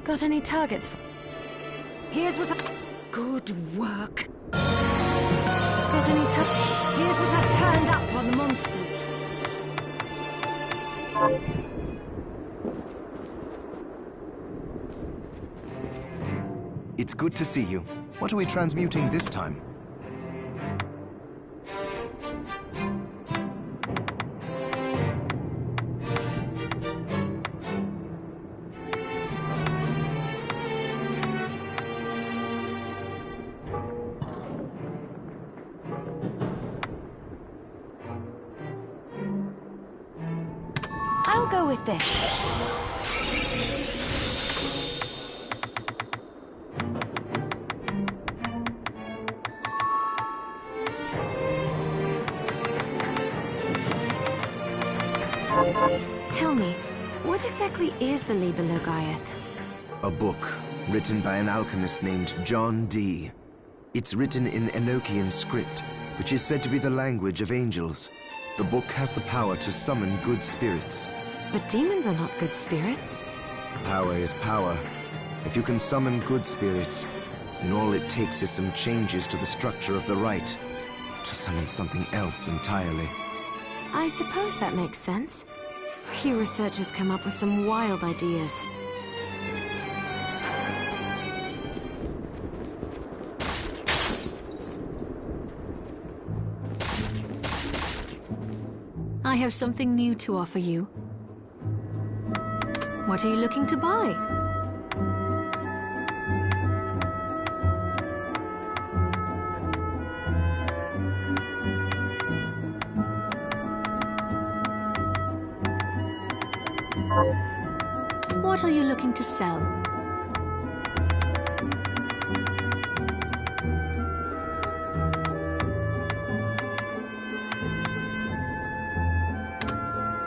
Got any targets for... Here's what I... Good work. Got any tough? Here's what I've turned up on the monsters. It's good to see you. What are we transmuting this time? I'll go with this. Tell me, what exactly is the Liber Logaeth? A book written by an alchemist named John Dee. It's written in Enochian script, which is said to be the language of angels. The book has the power to summon good spirits. But demons are not good spirits. Power is power. If you can summon good spirits, then all it takes is some changes to the structure of the rite to summon something else entirely. I suppose that makes sense. You researchers come up with some wild ideas. I have something new to offer you. What are you looking to buy? What are you looking to sell?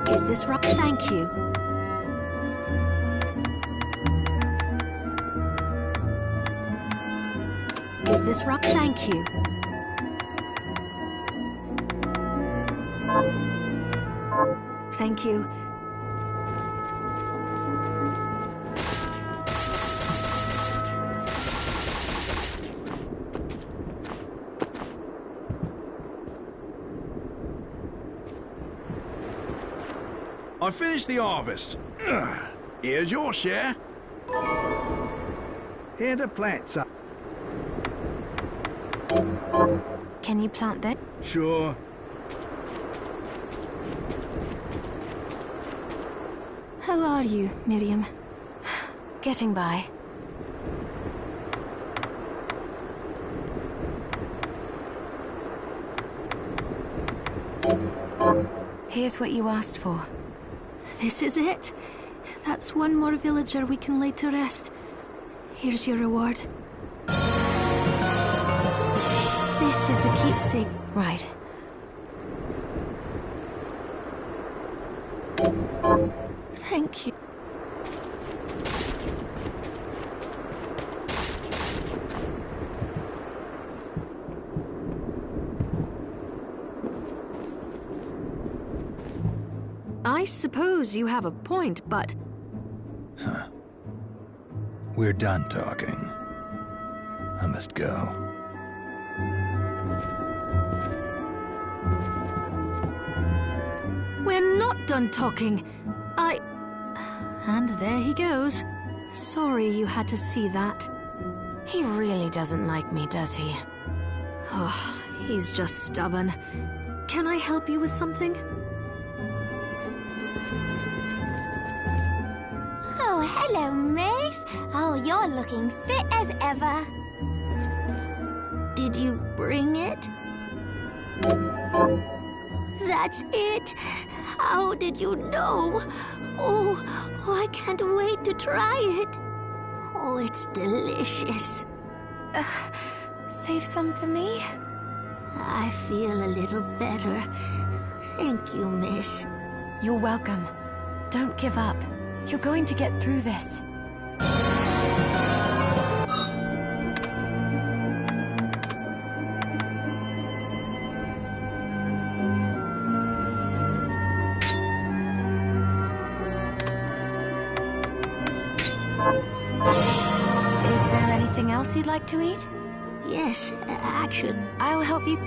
Is this right? Thank you. Is this right? Thank you. Thank you. I finished the harvest. Ugh. Here's your share. Here to plant some. Can you plant that? Sure. How are you, Miriam? Getting by. Here's what you asked for. This is it. That's one more villager we can lay to rest. Here's your reward. This is the keepsake. Right. Thank you. I suppose you have a point, but... We're done talking. I must go. We're not done talking. And there he goes. Sorry you had to see that. He really doesn't like me, does he? Oh, he's just stubborn. Can I help you with something? Oh, hello, miss. Oh, you're looking fit as ever. Did you bring it? That's it. How did you know? Oh, I can't wait to try it. Oh, it's delicious. Save some for me? I feel a little better. Thank you, miss. You're welcome. Don't give up. You're going to get through this. Is there anything else you'd like to eat? Yes, action. I'll help you.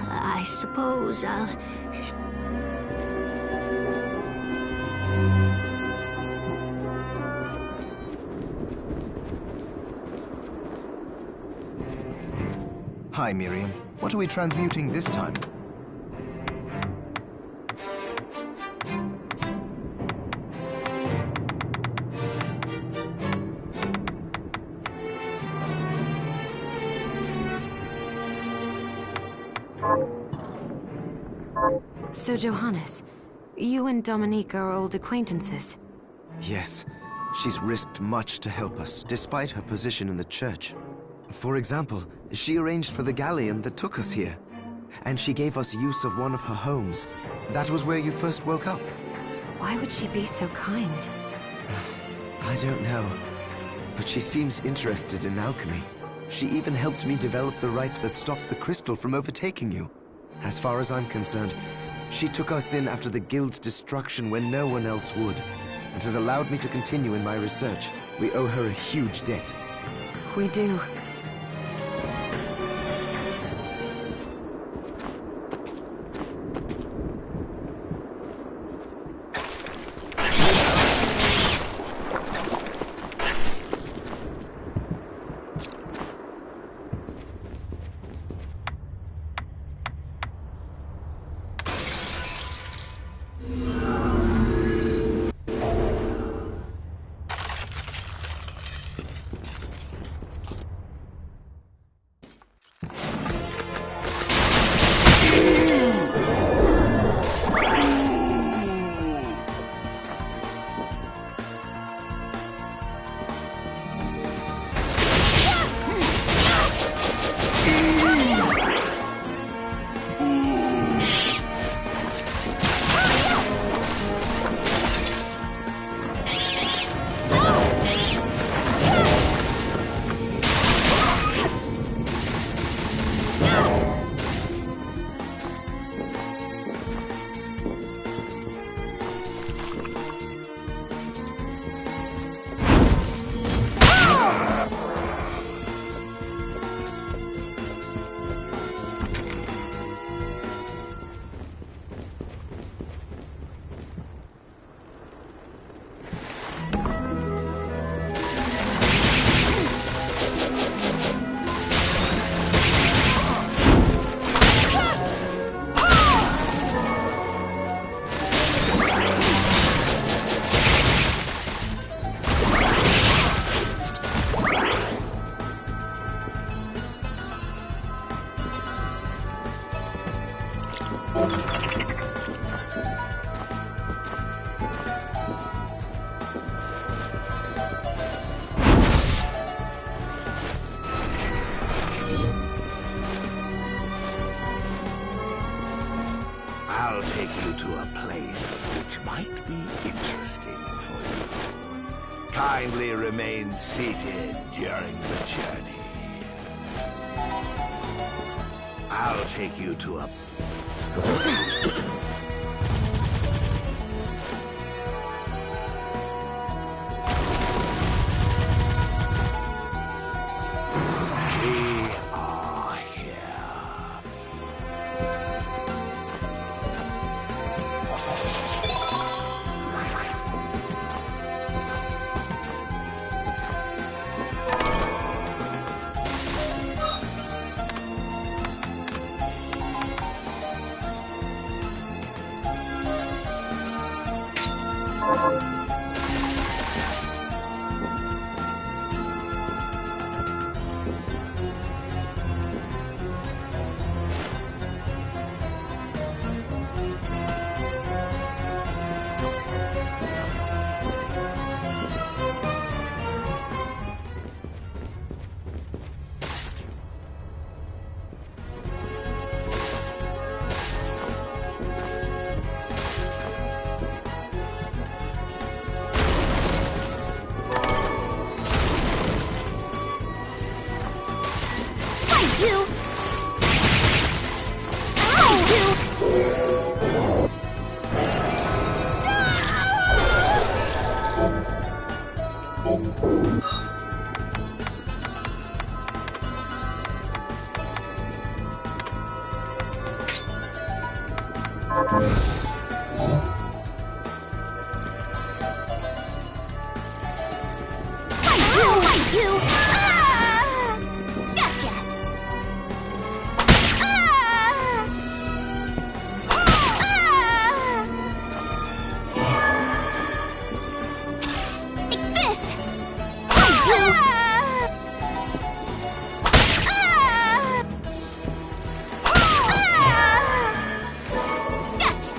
I suppose I'll... Hi, Miriam. What are we transmuting this time? So, Johannes, you and Dominique are old acquaintances. Yes. She's risked much to help us, despite her position in the church. For example, she arranged for the galleon that took us here. And she gave us use of one of her homes. That was where you first woke up. Why would she be so kind? I don't know. But she seems interested in alchemy. She even helped me develop the rite that stopped the crystal from overtaking you. As far as I'm concerned, she took us in after the guild's destruction when no one else would, and has allowed me to continue in my research. We owe her a huge debt. We do. I'll take you to a place which might be interesting for you. Kindly remain seated during the journey. I'll take you to a... We are here. You! Ah! Gotcha! Ah! Ah! Like this! Ah! Ah! Ah! Gotcha!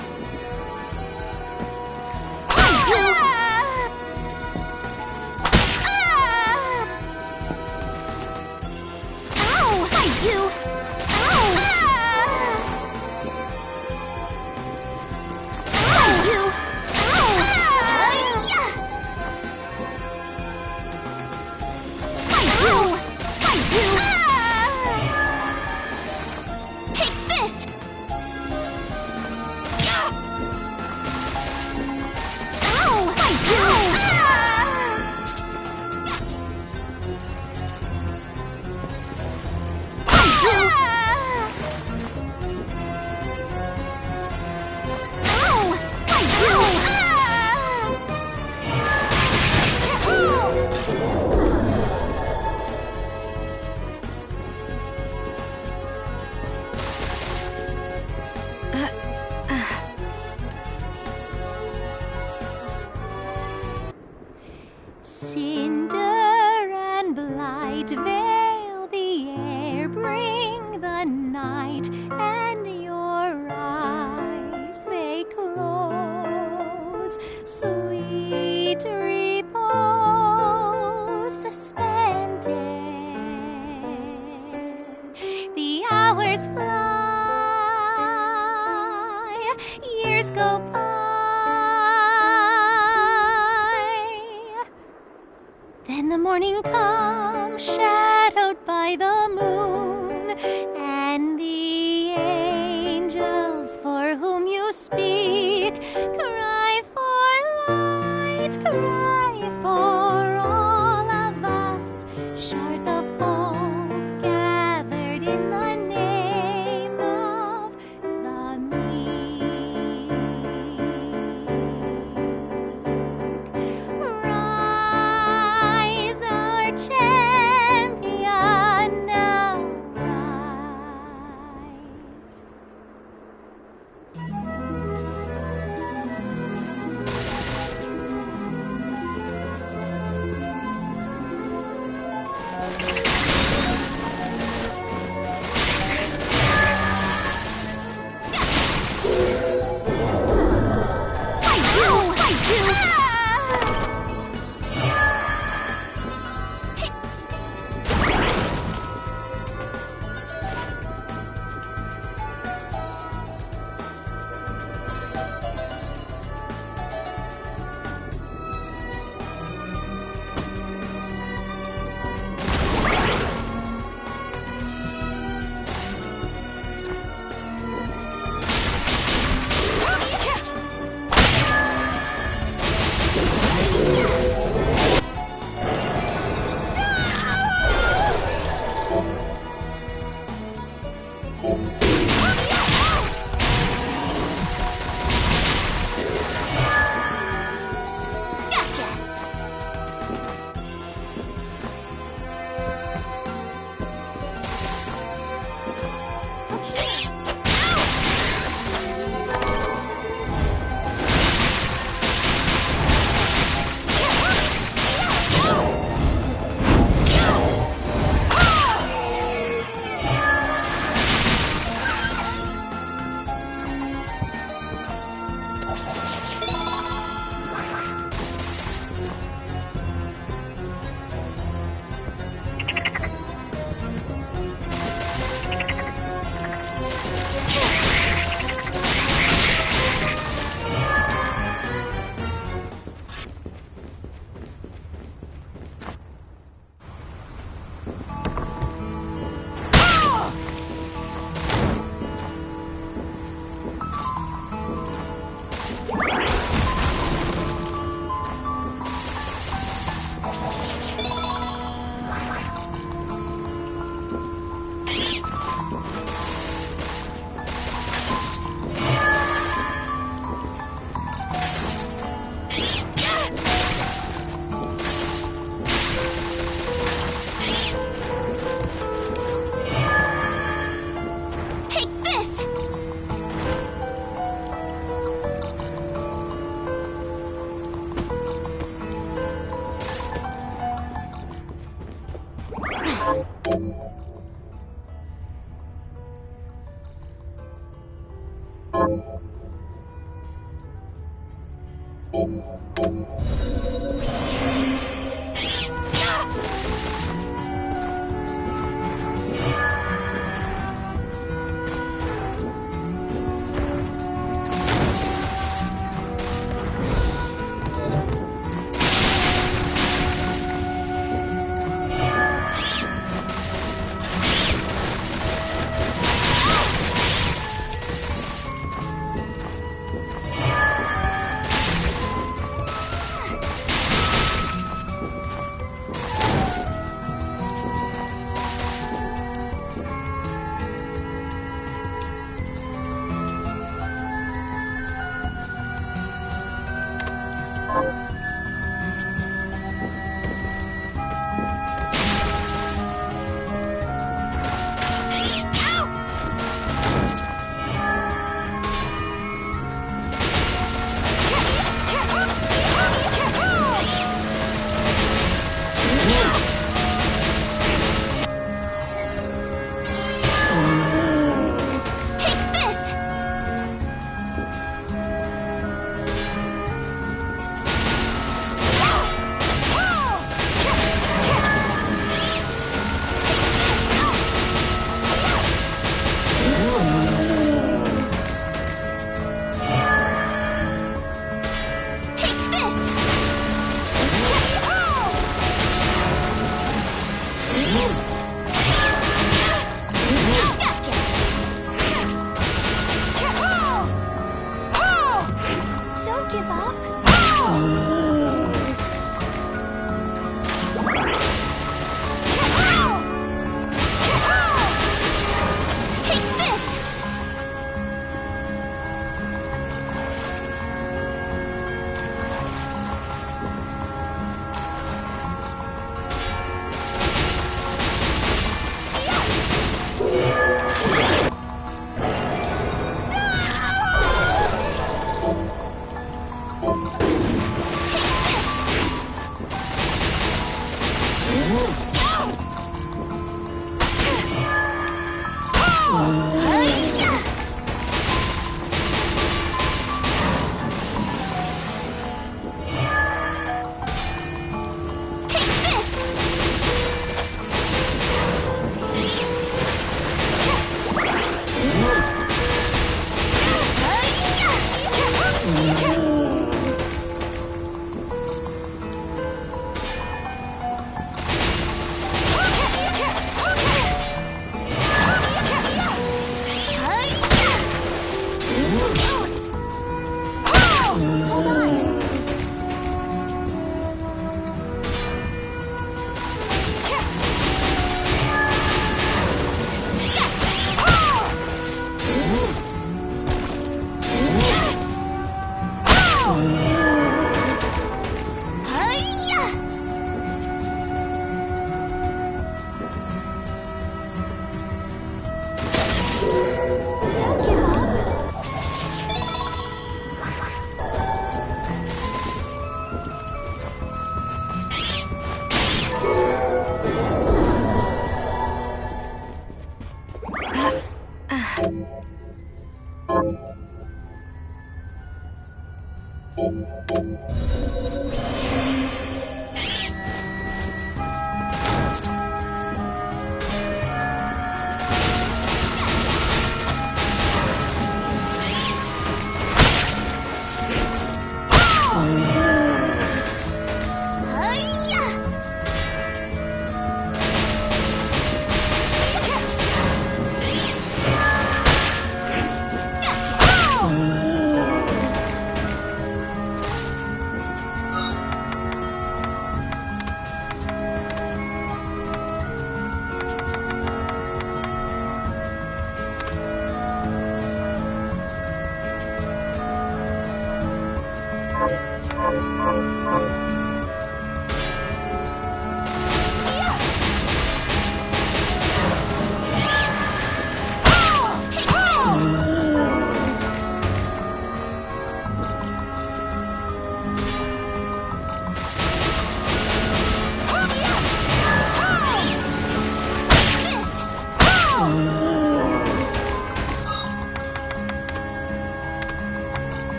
Cinder and blight veil the air, bring the night, and your eyes they close. Sweet repose suspended, the hours fly, years go by. Then the morning comes, shadowed by the moon, and the angels for whom you speak cry for light, cry for all of us, shards of hope gathered in the name of the meek. Rise, our champion, now rise.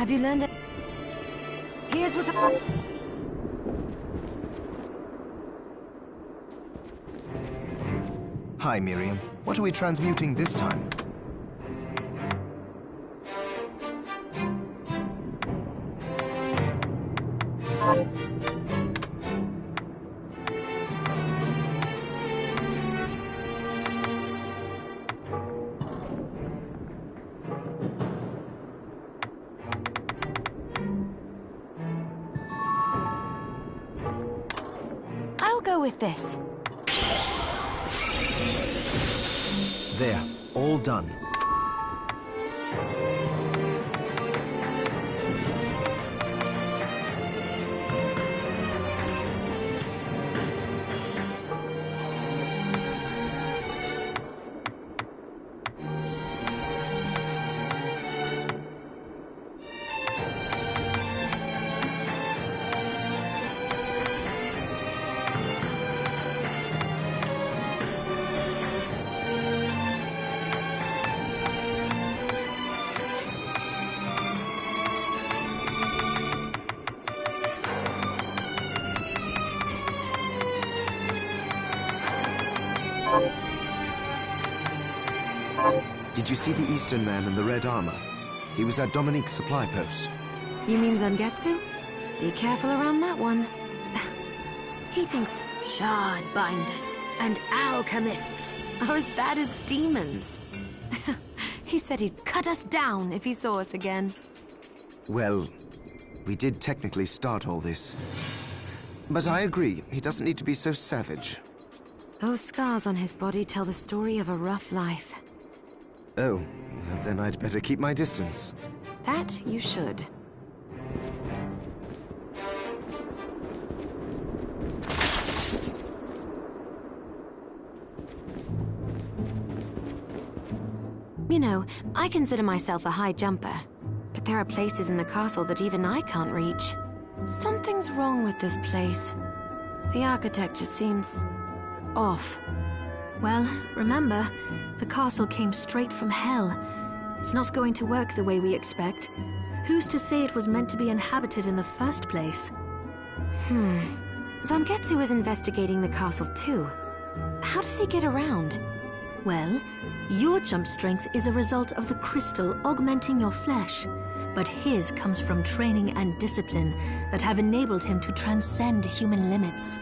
Have you learned it? Here's what I... Hi, Miriam. What are we transmuting this time? I'll go with this. There, all done. Did you see the Eastern man in the red armor? He was at Dominique's supply post. You mean Zangetsu? Be careful around that one. He thinks shardbinders and alchemists are as bad as demons. He said he'd cut us down if he saw us again. Well, we did technically start all this. But I agree, he doesn't need to be so savage. Those scars on his body tell the story of a rough life. Oh, well, then I'd better keep my distance. That you should. You know, I consider myself a high jumper, but there are places in the castle that even I can't reach. Something's wrong with this place. The architecture seems off. Well, remember, the castle came straight from hell. It's not going to work the way we expect. Who's to say it was meant to be inhabited in the first place? Zangetsu is investigating the castle too. How does he get around? Well, your jump strength is a result of the crystal augmenting your flesh, but his comes from training and discipline that have enabled him to transcend human limits.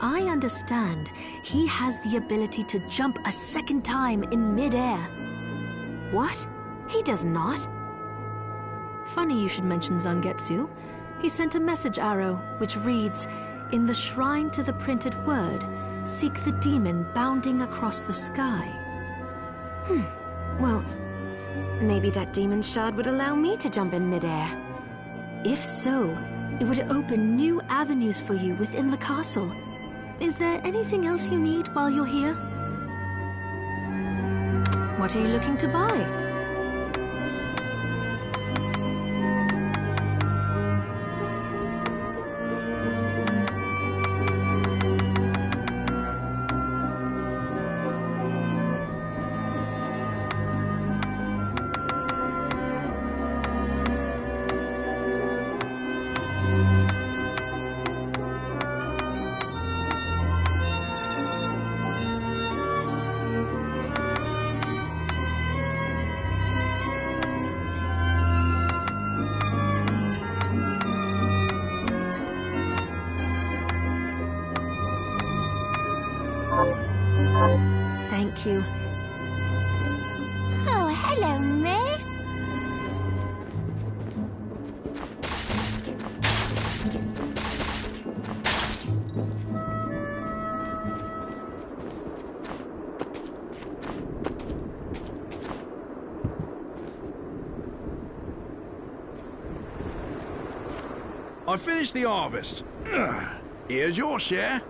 I understand he has the ability to jump a second time in mid-air. What? He does not. Funny you should mention Zangetsu. He sent a message arrow, which reads, "In the shrine to the printed word, seek the demon bounding across the sky." Well, maybe that demon shard would allow me to jump in midair. If so, it would open new avenues for you within the castle. Is there anything else you need while you're here? What are you looking to buy? Thank you. Oh, hello, mate. I finished the harvest. Here's your share.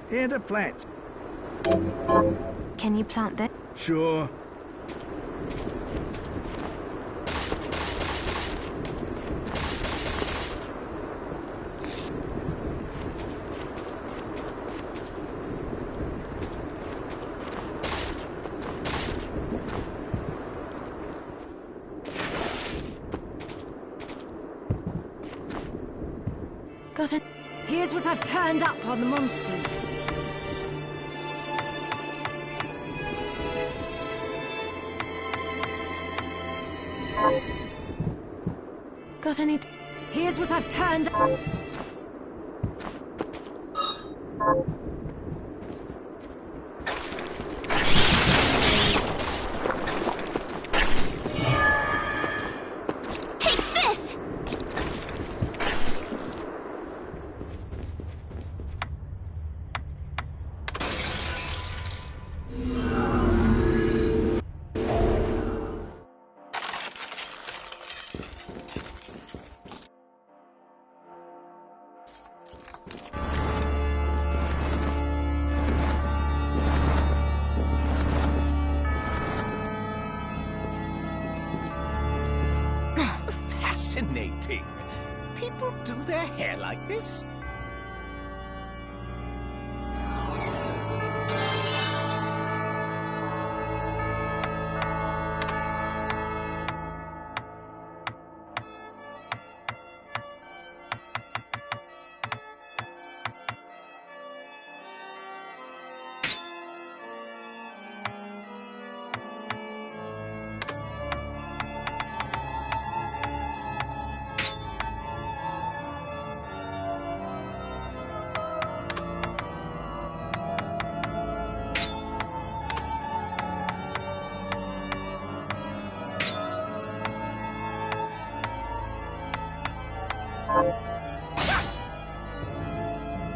Here to plant. Can you plant that? Sure. Got it. Here's what I've turned up on the monsters. Got any... Here's what I've turned up. Fascinating. People do their hair like this?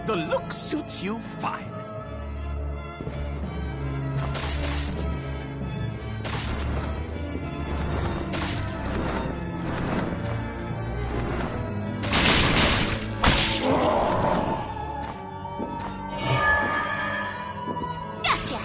The look suits you fine. Gotcha!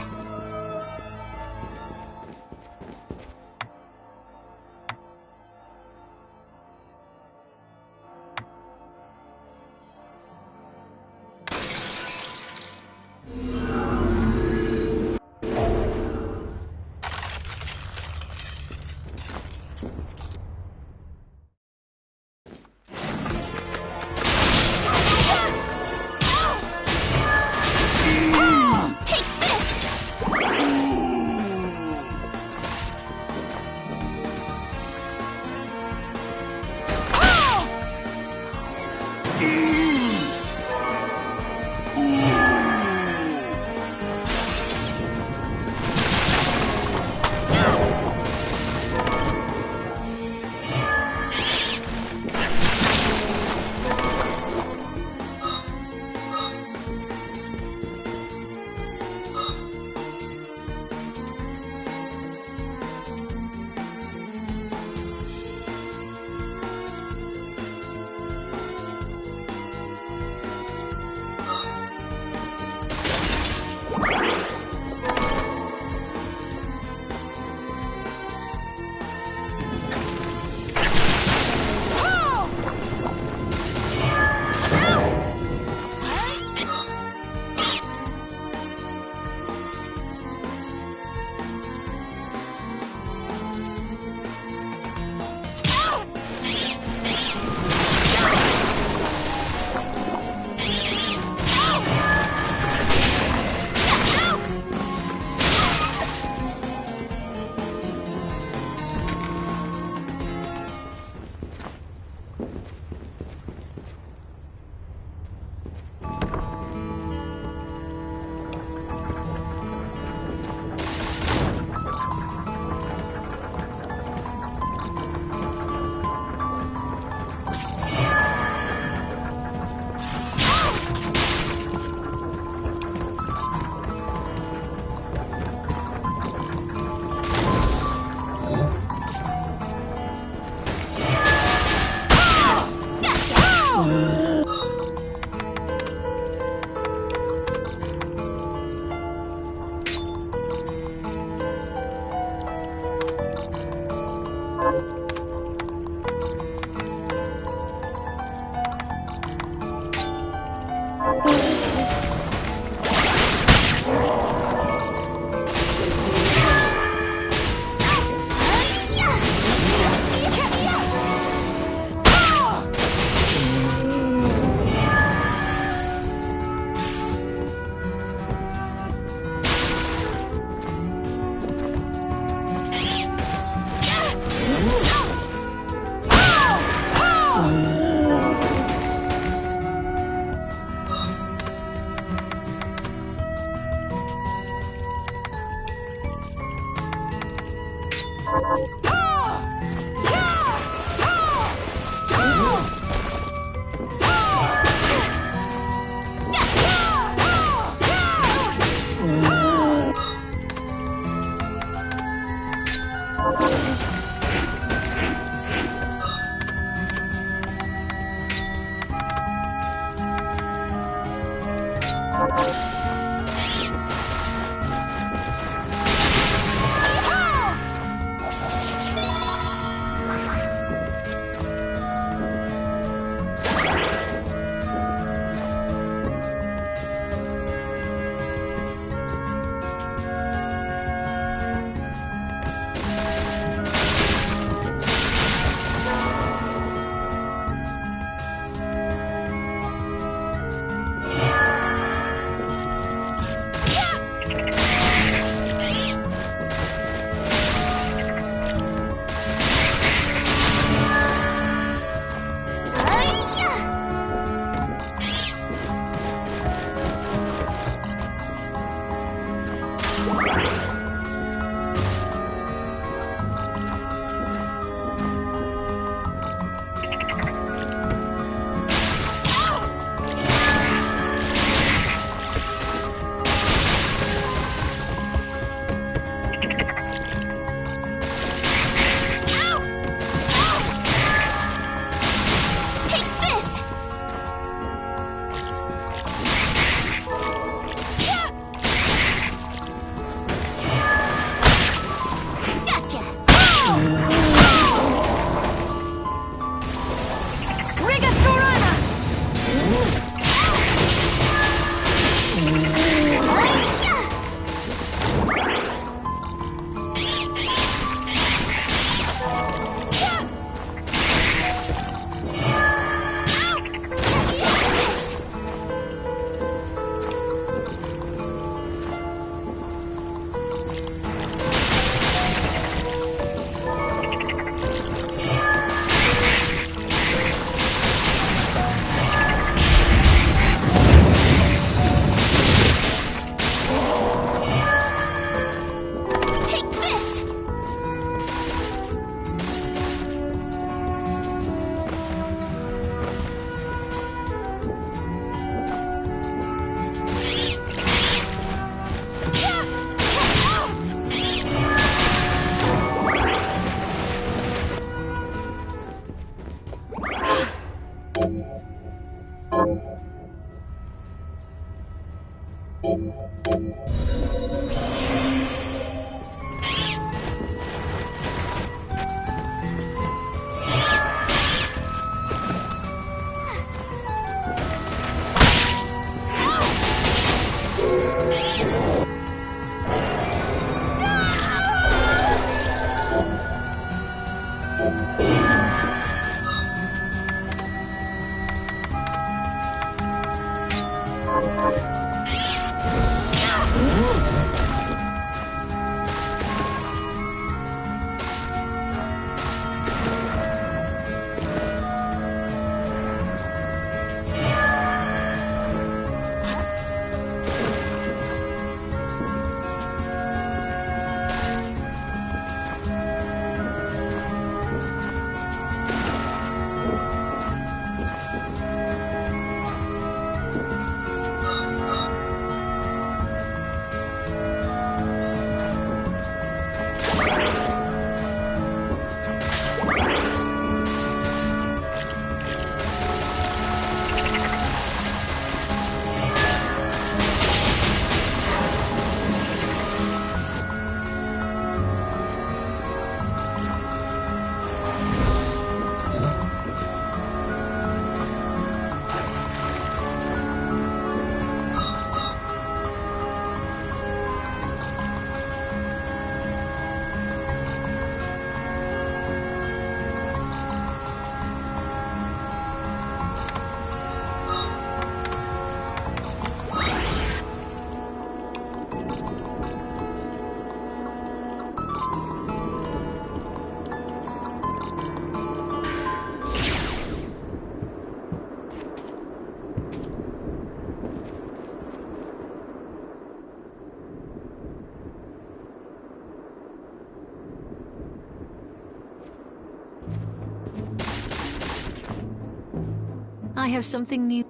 I have something new.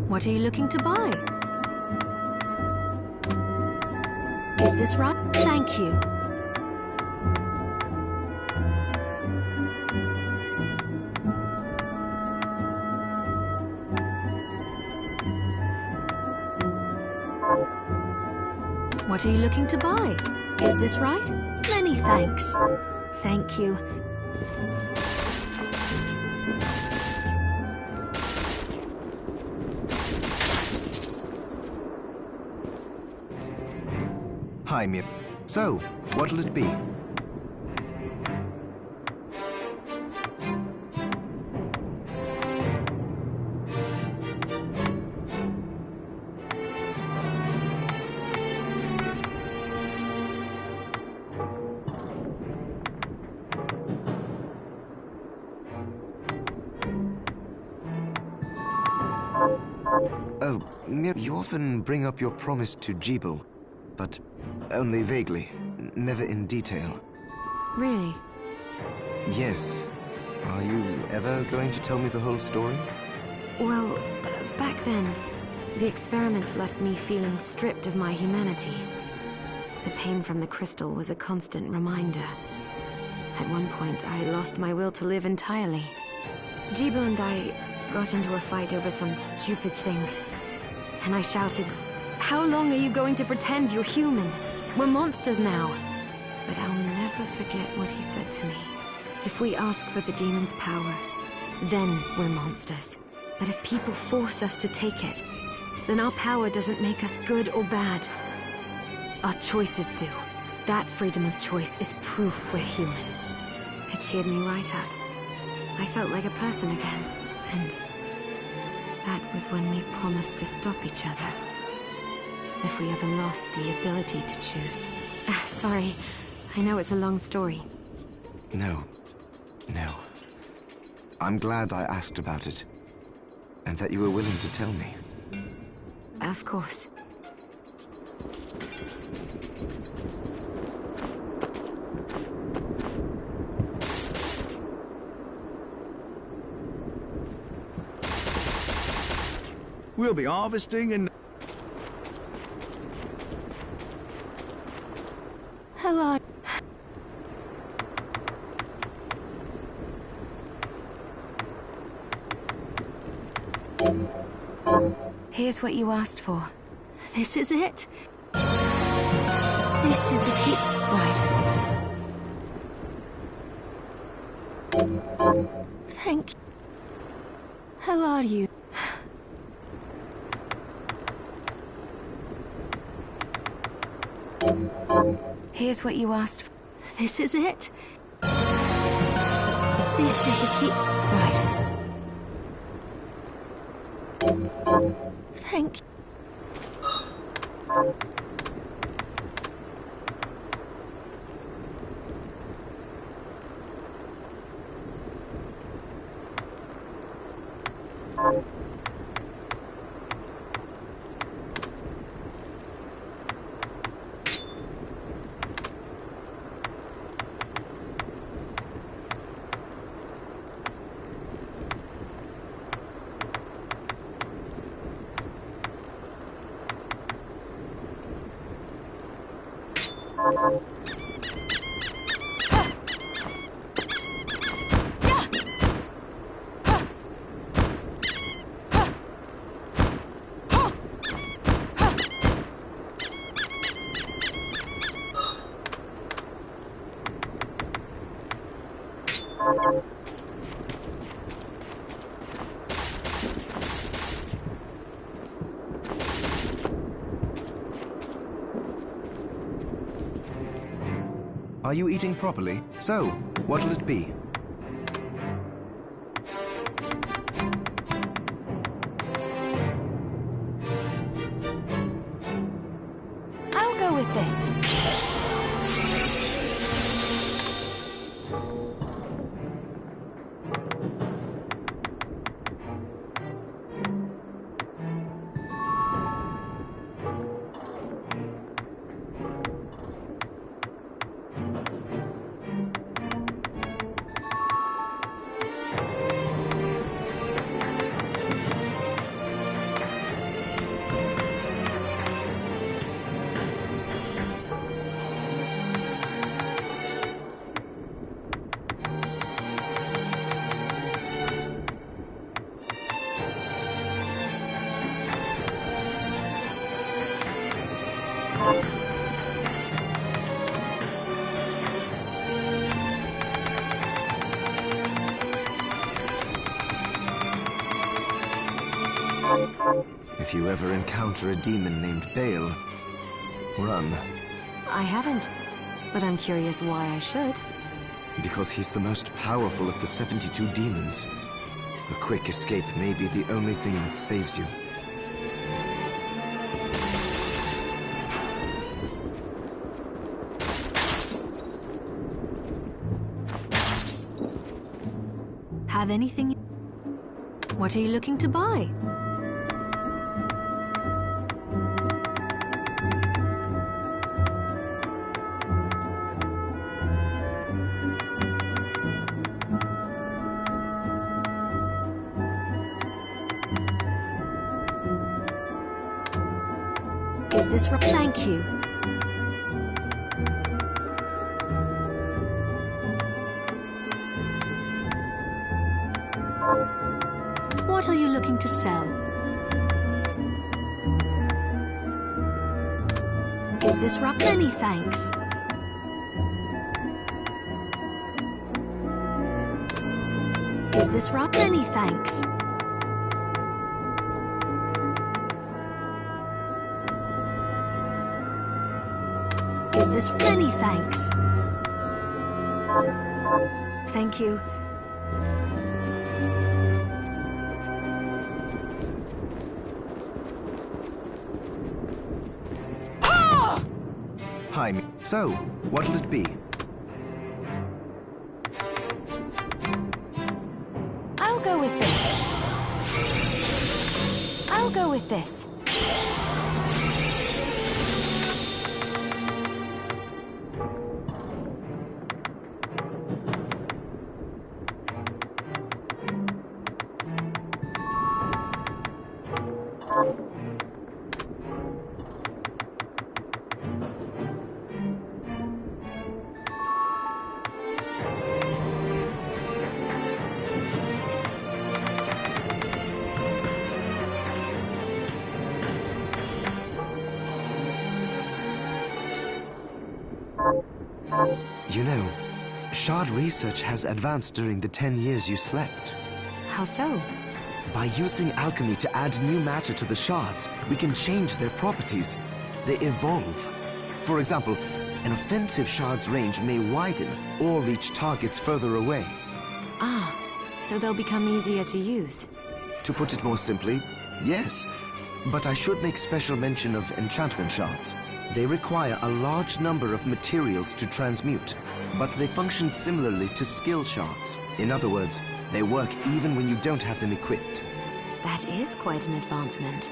What are you looking to buy? Is this right? Thank you. What are you looking to buy? Is this right? Many thanks. Thank you. Hi, Mir. So, what'll it be? Oh, Mir, you often bring up your promise to Jeeble, but only vaguely, never in detail. Really? Yes. Are you ever going to tell me the whole story? Well, back then, the experiments left me feeling stripped of my humanity. The pain from the crystal was a constant reminder. At one point, I lost my will to live entirely. Jeeble and I got into a fight over some stupid thing. And I shouted, "How long are you going to pretend you're human? We're monsters now." But I'll never forget what he said to me. If we ask for the demon's power, then we're monsters. But if people force us to take it, then our power doesn't make us good or bad. Our choices do. That freedom of choice is proof we're human. It cheered me right up. I felt like a person again, and that was when we promised to stop each other. If we ever lost the ability to choose. Sorry, I know it's a long story. No. I'm glad I asked about it, and that you were willing to tell me. Of course. We'll be harvesting and... Hello. Here's what you asked for. This is it? This is the key. Right. Thank you. How are you? Here's what you asked for. This is it? This is the key. Right. Thank you. Are you eating properly? So, what'll it be? I'll go with this. If you ever encounter a demon named Bale, run. I haven't, but I'm curious why I should. Because he's the most powerful of the 72 demons. A quick escape may be the only thing that saves you. Have anything? What are you looking to buy? Is this right? Thank you. What are you looking to sell? Is this right? Many thanks. Is this right? Many thanks. Is this many thanks? Thank you. Hi, so, what'll it be? I'll go with this. I'll go with this. You know, shard research has advanced during the 10 years you slept. How so? By using alchemy to add new matter to the shards, we can change their properties. They evolve. For example, an offensive shard's range may widen or reach targets further away. Ah, so they'll become easier to use. To put it more simply, yes. But I should make special mention of enchantment shards. They require a large number of materials to transmute, but they function similarly to skill shards. In other words, they work even when you don't have them equipped. That is quite an advancement.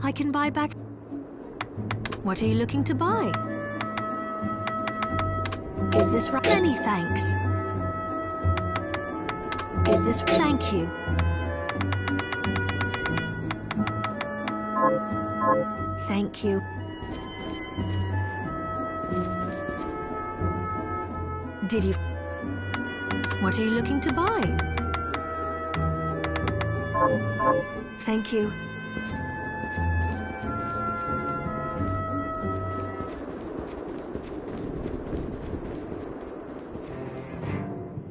I can buy back. What are you looking to buy? Is this right? Many thanks. Is this? Thank you. Thank you. Did you? What are you looking to buy? Thank you.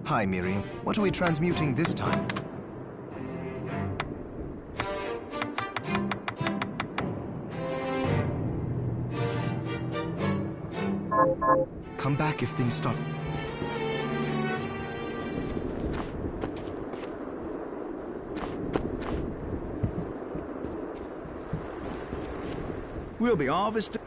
Hi, Miriam. What are we transmuting this time? Come back if things stop. We'll be harvesting.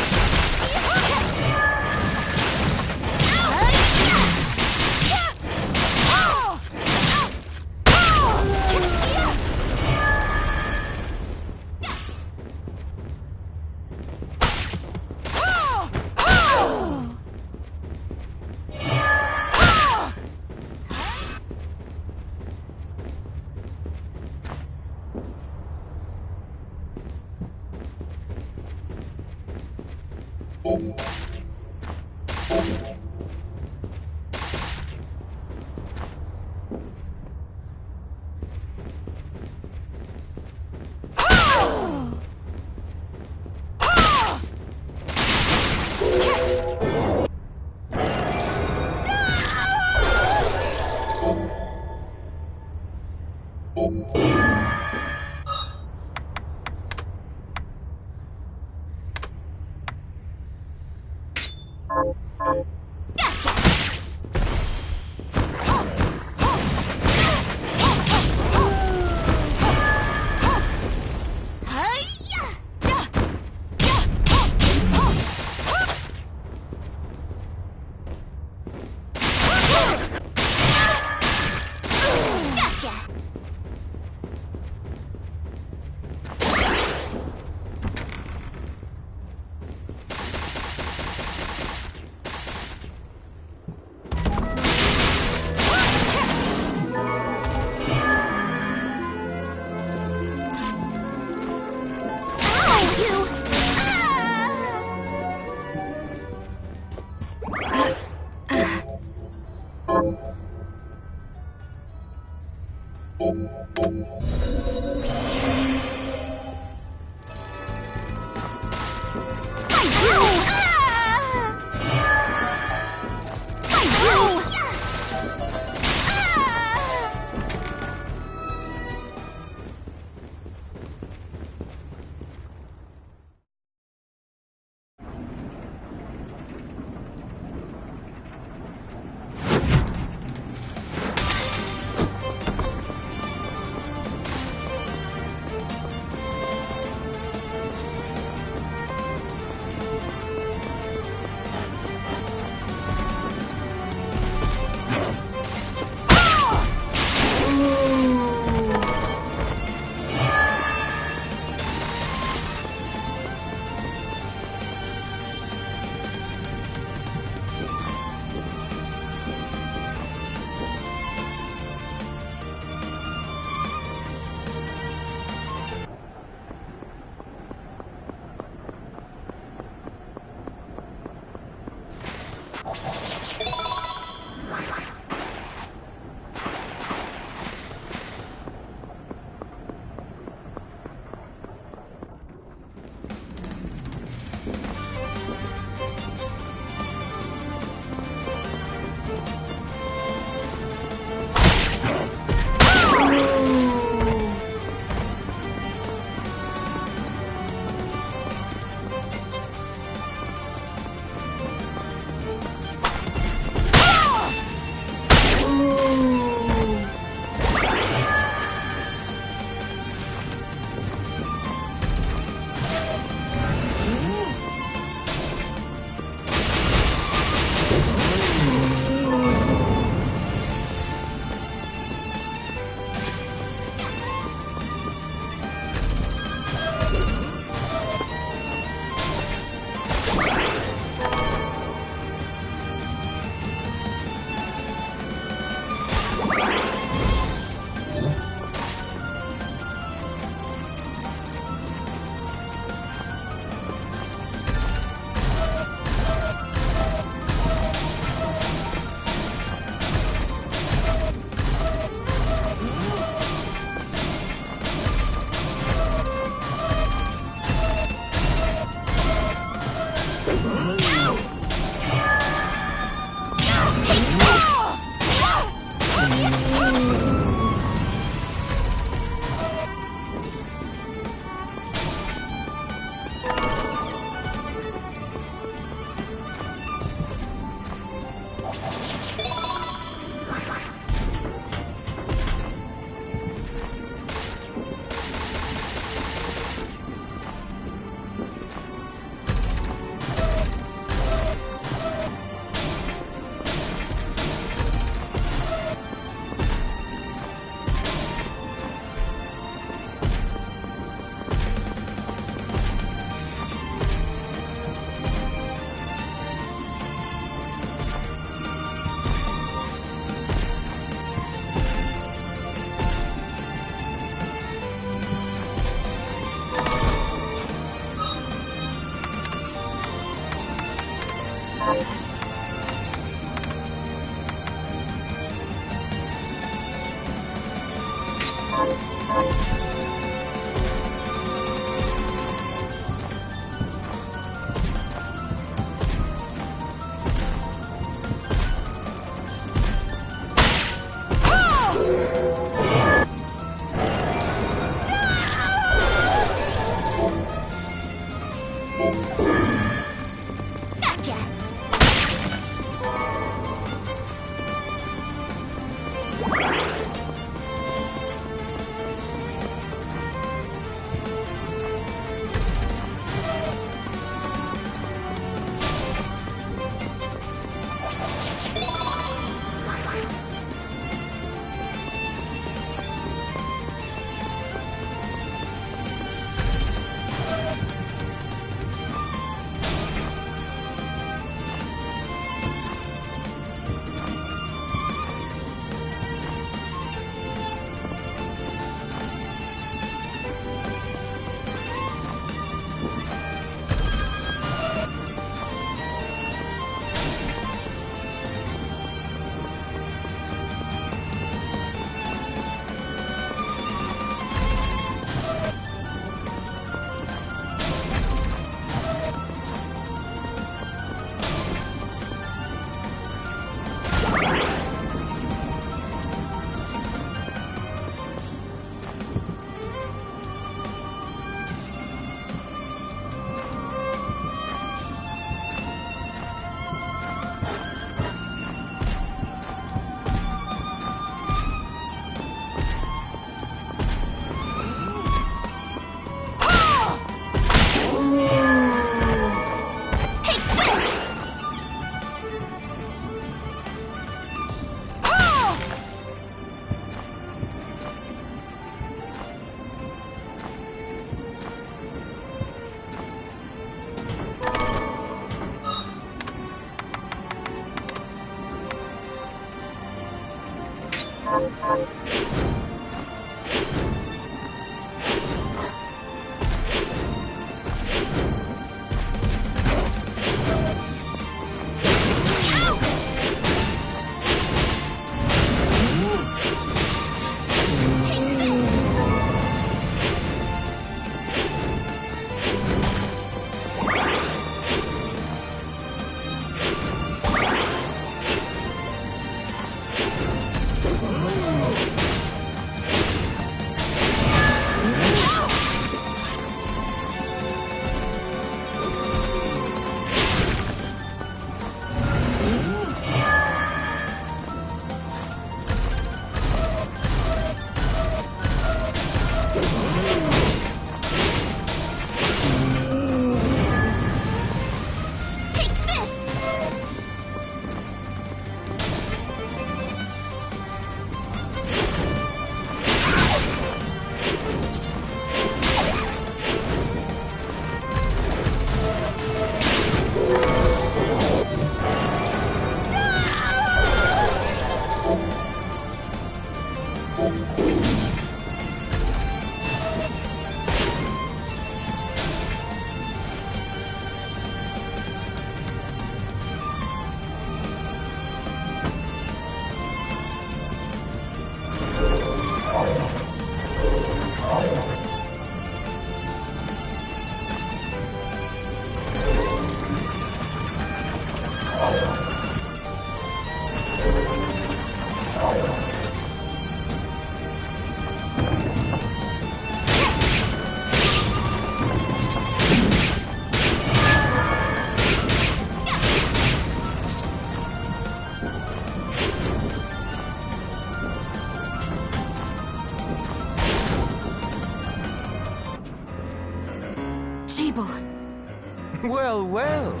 Well, well.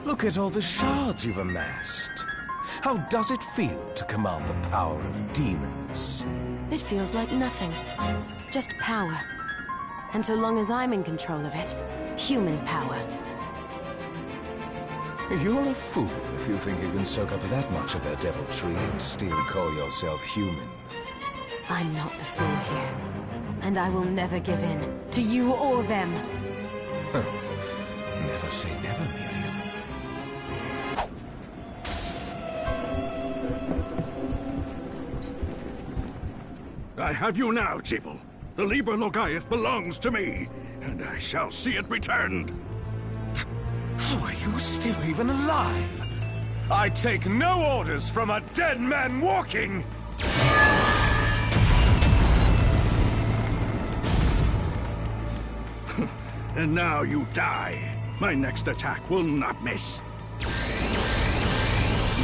Look at all the shards you've amassed. How does it feel to command the power of demons? It feels like nothing. Just power. And so long as I'm in control of it, human power. You're a fool if you think you can soak up that much of their deviltry and still call yourself human. I'm not the fool here. And I will never give in, to you or them. Huh. Never say never, Miriam. I have you now, Chibble. The Liber Logaeth belongs to me, and I shall see it returned. How are you still even alive? I take no orders from a dead man walking! And now you die. My next attack will not miss.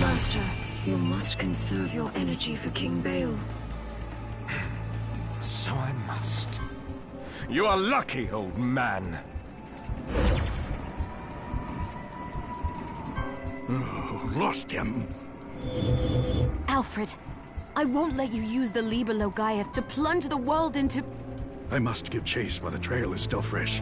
Master, you must conserve your energy for King Bale. So I must. You are lucky, old man. Oh, lost him. Alfred, I won't let you use the Liber Logaeth to plunge the world into... I must give chase while the trail is still fresh.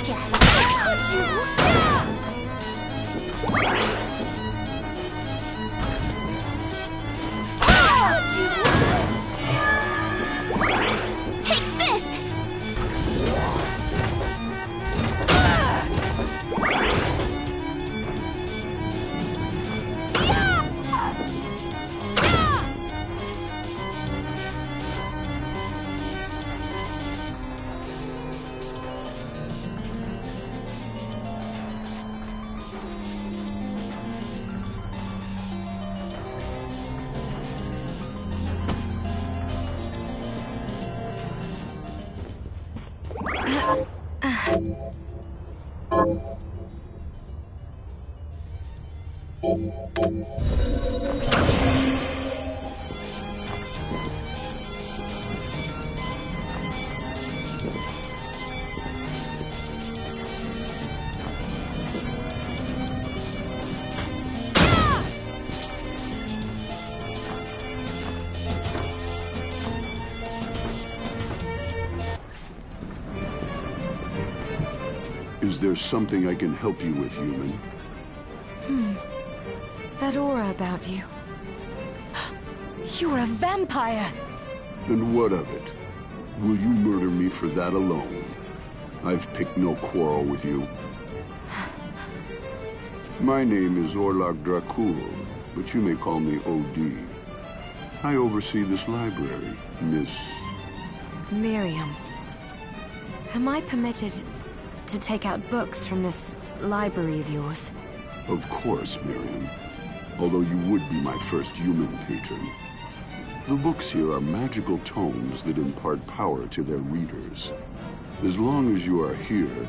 Take this! Is there something I can help you with, human? That aura about you. You're a vampire! And what of it? Will you murder me for that alone? I've picked no quarrel with you. My name is Orlok Dracul, but you may call me O.D. I oversee this library, Miss... Miriam. Am I permitted to take out books from this library of yours? Of course, Miriam. Although you would be my first human patron. The books here are magical tomes that impart power to their readers. As long as you are here,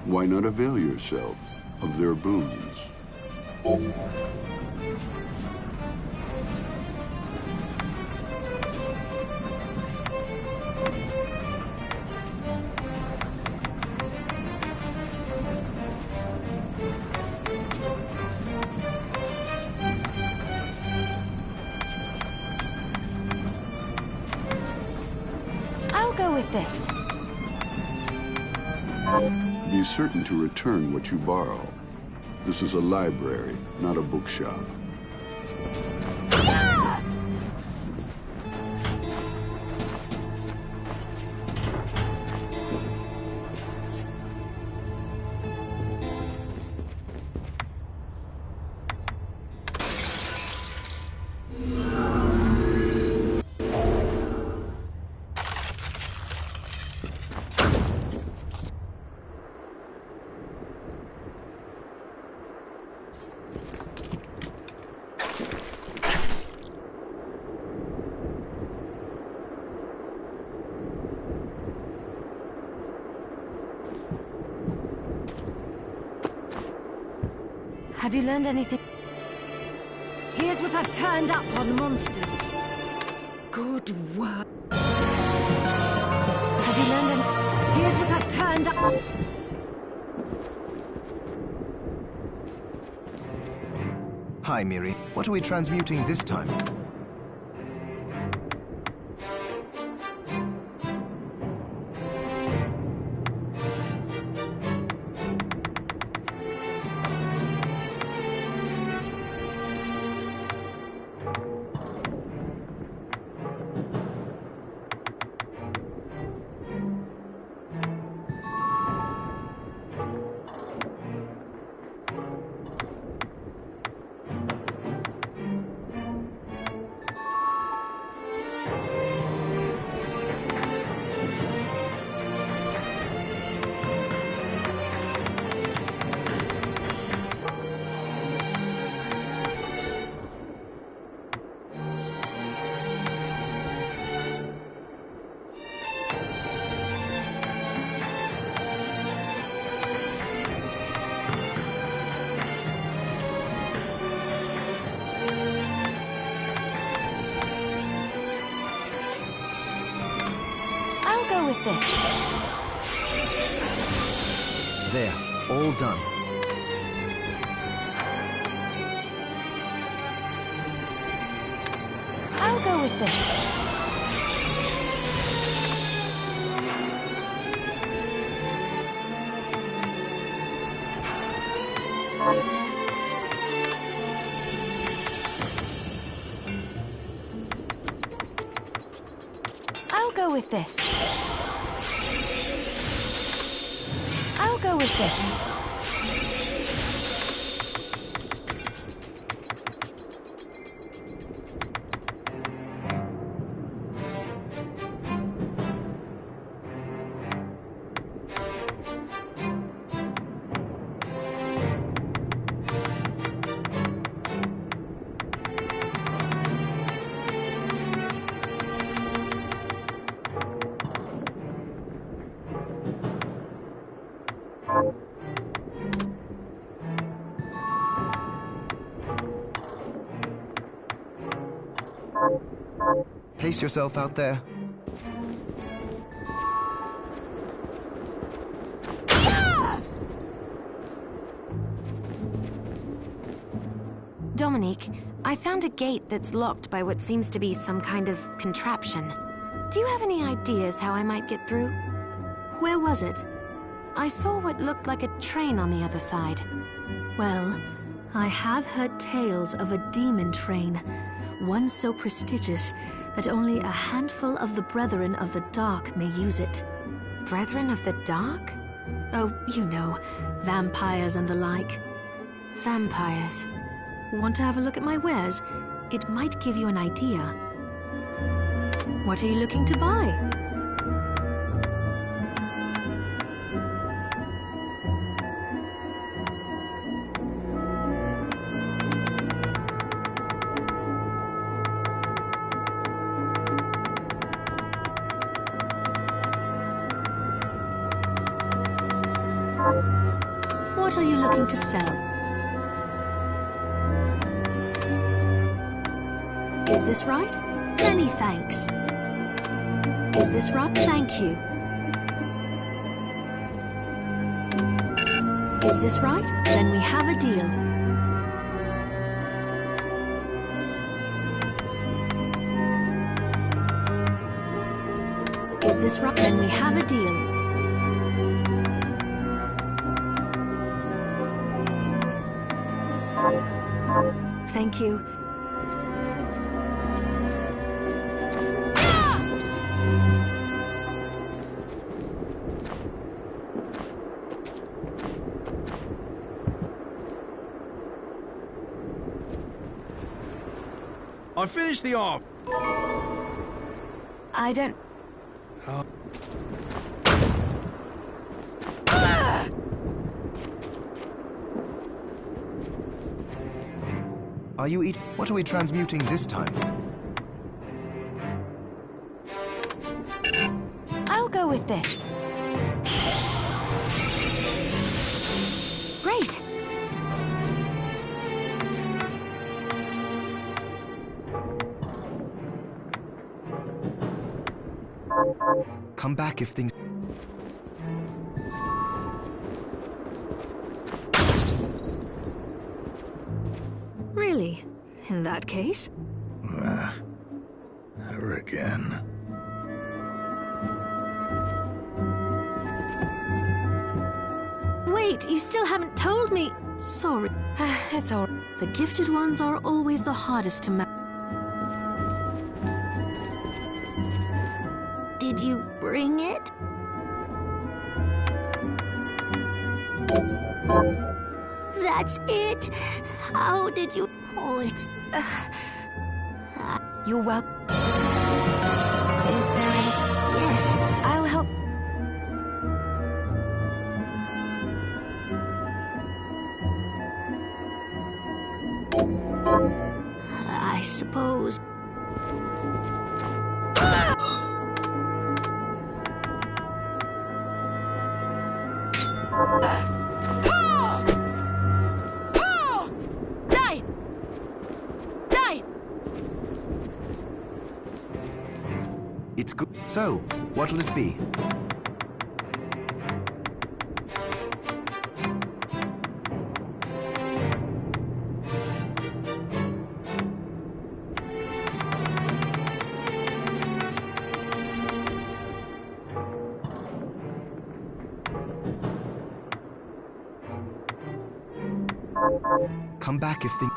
why not avail yourself of their boons? With this. Be certain to return what you borrow. This is a library, not a bookshop. Have you learned anything? Here's what I've turned up on the monsters. Good work. Have you learned any... Here's what I've turned up. Hi, Miri. What are we transmuting this time? With this. There, all done. I'll go with this. I'll go with this. I'll go with this. Pace yourself out there. Dominique, I found a gate that's locked by what seems to be some kind of contraption. Do you have any ideas how I might get through? Where was it? I saw what looked like a train on the other side. Well, I have heard tales of a demon train, one so prestigious that only a handful of the Brethren of the Dark may use it. Brethren of the Dark? Oh, you know, vampires and the like. Vampires. Want to have a look at my wares? It might give you an idea. What are you looking to buy? What are you looking to sell? Is this right? Many thanks. Is this right? Thank you. Is this right? Then we have a deal. Is this right? Then we have a deal. Thank you. I finished the arc. I don't... Are you eating? What are we transmuting this time? I'll go with this. Great. Come back if things... Really? In that case? Her again. Wait, you still haven't told me. Sorry. It's all... The gifted ones are always the hardest to manage. Did you bring it? That's it? How did you... Oh, it's... You're welcome. Is there any... Yes. I'll help. I suppose... Die! Die! It's good. So, what'll it be? Come back if things...